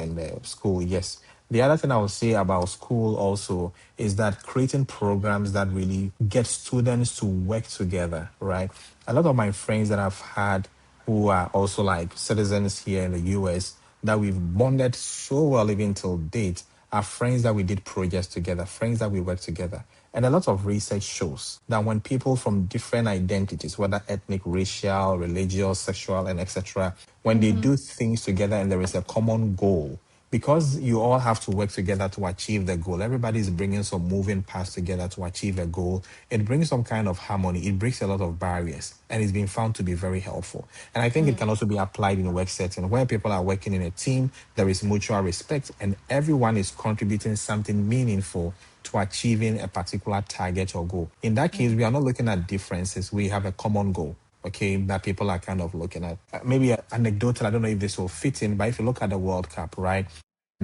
school, yes. The other thing I would say about school also is that creating programs that really get students to work together, right? A lot of my friends that I've had who are also like citizens here in the US that we've bonded so well even till date are friends that we did projects together, friends that we work together. And a lot of research shows that when people from different identities, whether ethnic, racial, religious, sexual, and etc., when they Mm-hmm. do things together and there is a common goal, because you all have to work together to achieve the goal. Everybody is bringing some moving parts together to achieve a goal. It brings some kind of harmony. It breaks a lot of barriers, and it's been found to be very helpful. And I think it can also be applied in a work setting where people are working in a team. There is mutual respect, and everyone is contributing something meaningful to achieving a particular target or goal. In that case, we are not looking at differences. We have a common goal, okay, that people are kind of looking at. Maybe anecdotal, I don't know if this will fit in, but if you look at the World Cup, right?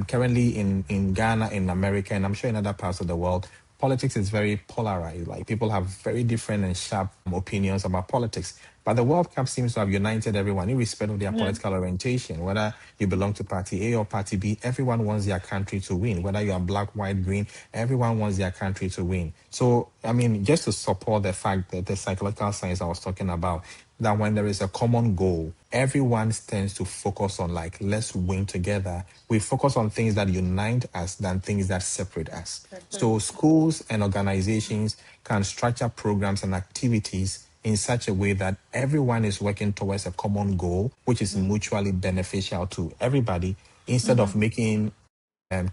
Currently in Ghana, in America, and I'm sure in other parts of the world, politics is very polarized. Like people have very different and sharp opinions about politics. But the World Cup seems to have united everyone, irrespective of their Yeah. political orientation. Whether you belong to Party A or Party B, everyone wants their country to win. Whether you are black, white, green, everyone wants their country to win. So, I mean, just to support the fact that the psychological science I was talking about, that when there is a common goal, everyone tends to focus on like, let's win together. We focus on things that unite us than things that separate us. So schools and organizations can structure programs and activities in such a way that everyone is working towards a common goal, which is mutually beneficial to everybody, instead Mm-hmm. of making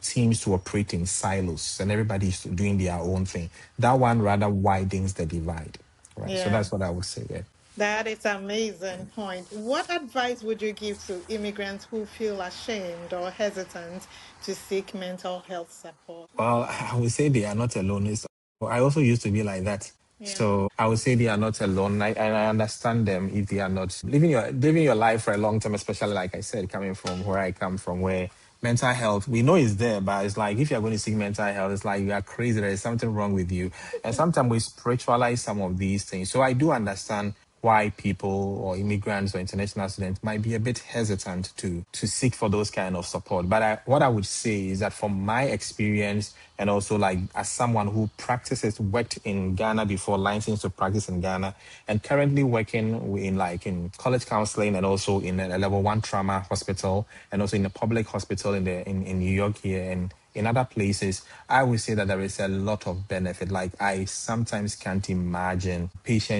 teams to operate in silos and everybody's doing their own thing. That one rather widens the divide. Right. So Yeah. that's what I would say. Yeah. That is amazing point. What advice would you give to immigrants who feel ashamed or hesitant to seek mental health support? Well, I would say they are not alone. I also used to be like that. Yeah. So I would say they are not alone. And I understand them if they are not living your life for a long time, especially like I said, coming from where I come from, where mental health, we know is there, but it's like if you're going to seek mental health, it's like you are crazy, there is something wrong with you. And sometimes we spiritualize some of these things. So I do understand why people or immigrants or international students might be a bit hesitant to seek for those kind of support. But what I would say is that from my experience and also like as someone who practices, worked in Ghana before, licensed to practice in Ghana, and currently working in college counseling and also in a level 1 trauma hospital and also in a public hospital in New York here and in other places, I would say that there is a lot of benefit. Like I sometimes can't imagine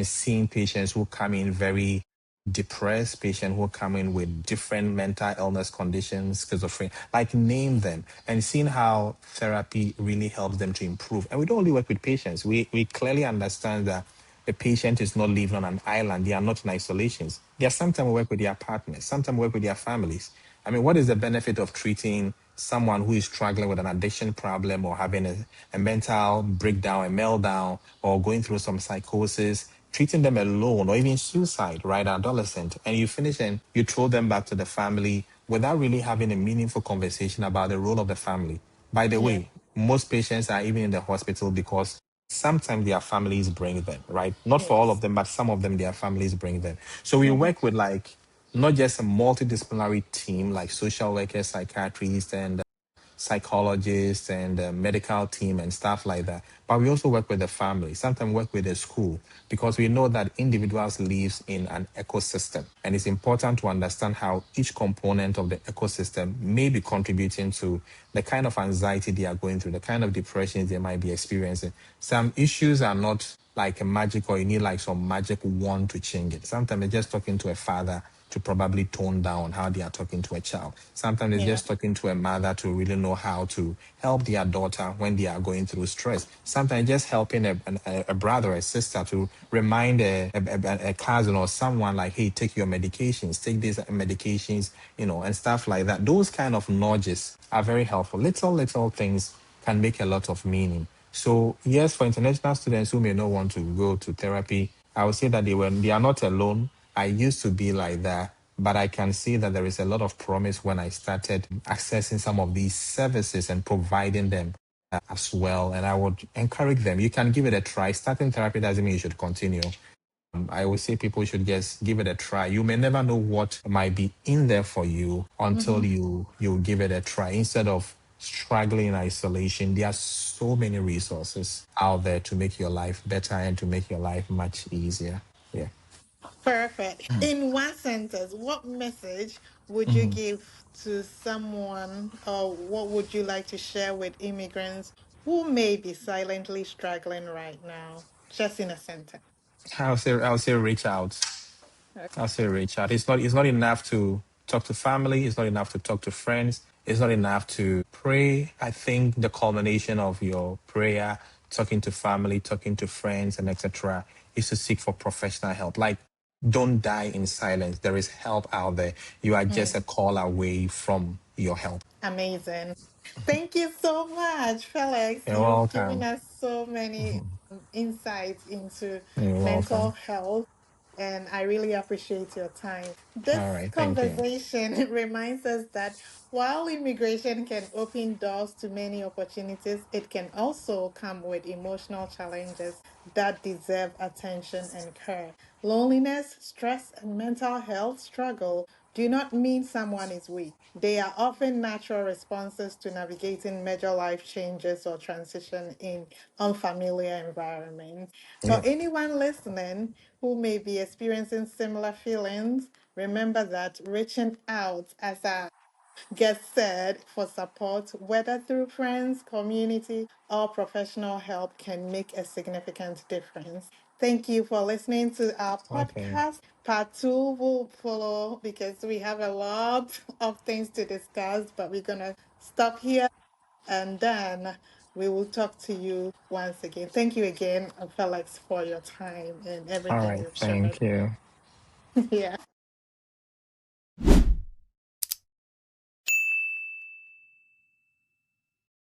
seeing patients who come in very depressed, patients who come in with different mental illness conditions, schizophrenia, like name them, and seeing how therapy really helps them to improve. And we don't only work with patients. We clearly understand that the patient is not living on an island. They are not in isolations. They are sometimes work with their partners, sometimes work with their families. I mean, what is the benefit of treating someone who is struggling with an addiction problem or having a mental breakdown, a meltdown, or going through some psychosis, treating them alone or even suicide, right, adolescent, and you finish and you throw them back to the family without really having a meaningful conversation about the role of the family. By the Yeah. way, most patients are even in the hospital because sometimes their families bring them, right? Not for all of Yes. them, but some of them, their families bring them. So we Mm-hmm. work with like not just a multidisciplinary team like social workers, psychiatrists, and psychologists and medical team and stuff like that. But we also work with the family, sometimes work with the school, because we know that individuals live in an ecosystem. And it's important to understand how each component of the ecosystem may be contributing to the kind of anxiety they are going through, the kind of depressions they might be experiencing. Some issues are not like a magic or you need like some magic wand to change it. Sometimes it's just talking to a father to probably tone down how they are talking to a child. Sometimes it's Yeah. just talking to a mother to really know how to help their daughter when they are going through stress. Sometimes just helping a brother or a sister to remind a cousin or someone like, hey, take your medications, take these medications, and stuff like that. Those kind of nudges are very helpful. Little things can make a lot of meaning. So yes, for international students who may not want to go to therapy, I would say that they are not alone. I used to be like that, But I can see that there is a lot of promise when I started accessing some of these services and providing them as well. And I would encourage them. You can give it a try. Starting therapy doesn't mean you should continue. I always say people should just give it a try. You may never know what might be in there for you until Mhm. you give it a try. Instead of struggling in isolation, there are so many resources out there to make your life better and to make your life much easier. Yeah. Perfect. In one sentence, what message would you Mhm. give to someone, or what would you like to share with immigrants who may be silently struggling right now? Just in a sentence. I'll say reach out. I'll say reach out. It's not enough to talk to family. It's not enough to talk to friends. It's not enough to pray. I think the culmination of your prayer, talking to family, talking to friends, and etc., is to seek for professional help. Like, don't die in silence. There is help out there. You are just a Mm, call away from your help. amazing. Thank you so much, Felix. You're You've given welcome. us so many insights into You're mental welcome. health, and I really appreciate your time. This All right. Thank you. conversation reminds us that while immigration can open doors to many opportunities, it can also come with emotional challenges that deserve attention and care. Loneliness, stress, and mental health struggle do not mean someone is weak. They are often natural responses to navigating major life changes or transition in unfamiliar environments. For Yeah. anyone listening who may be experiencing similar feelings, remember that reaching out as a get said for support, whether through friends, community, or professional help, can make a significant difference. Thank you for listening to our Okay. podcast. Part two will follow because we have a lot of things to discuss, but we're going to stop here and then we will talk to you once again. Thank you again, Felix, for your time and All everything right. you've shared. Thank you. Yeah.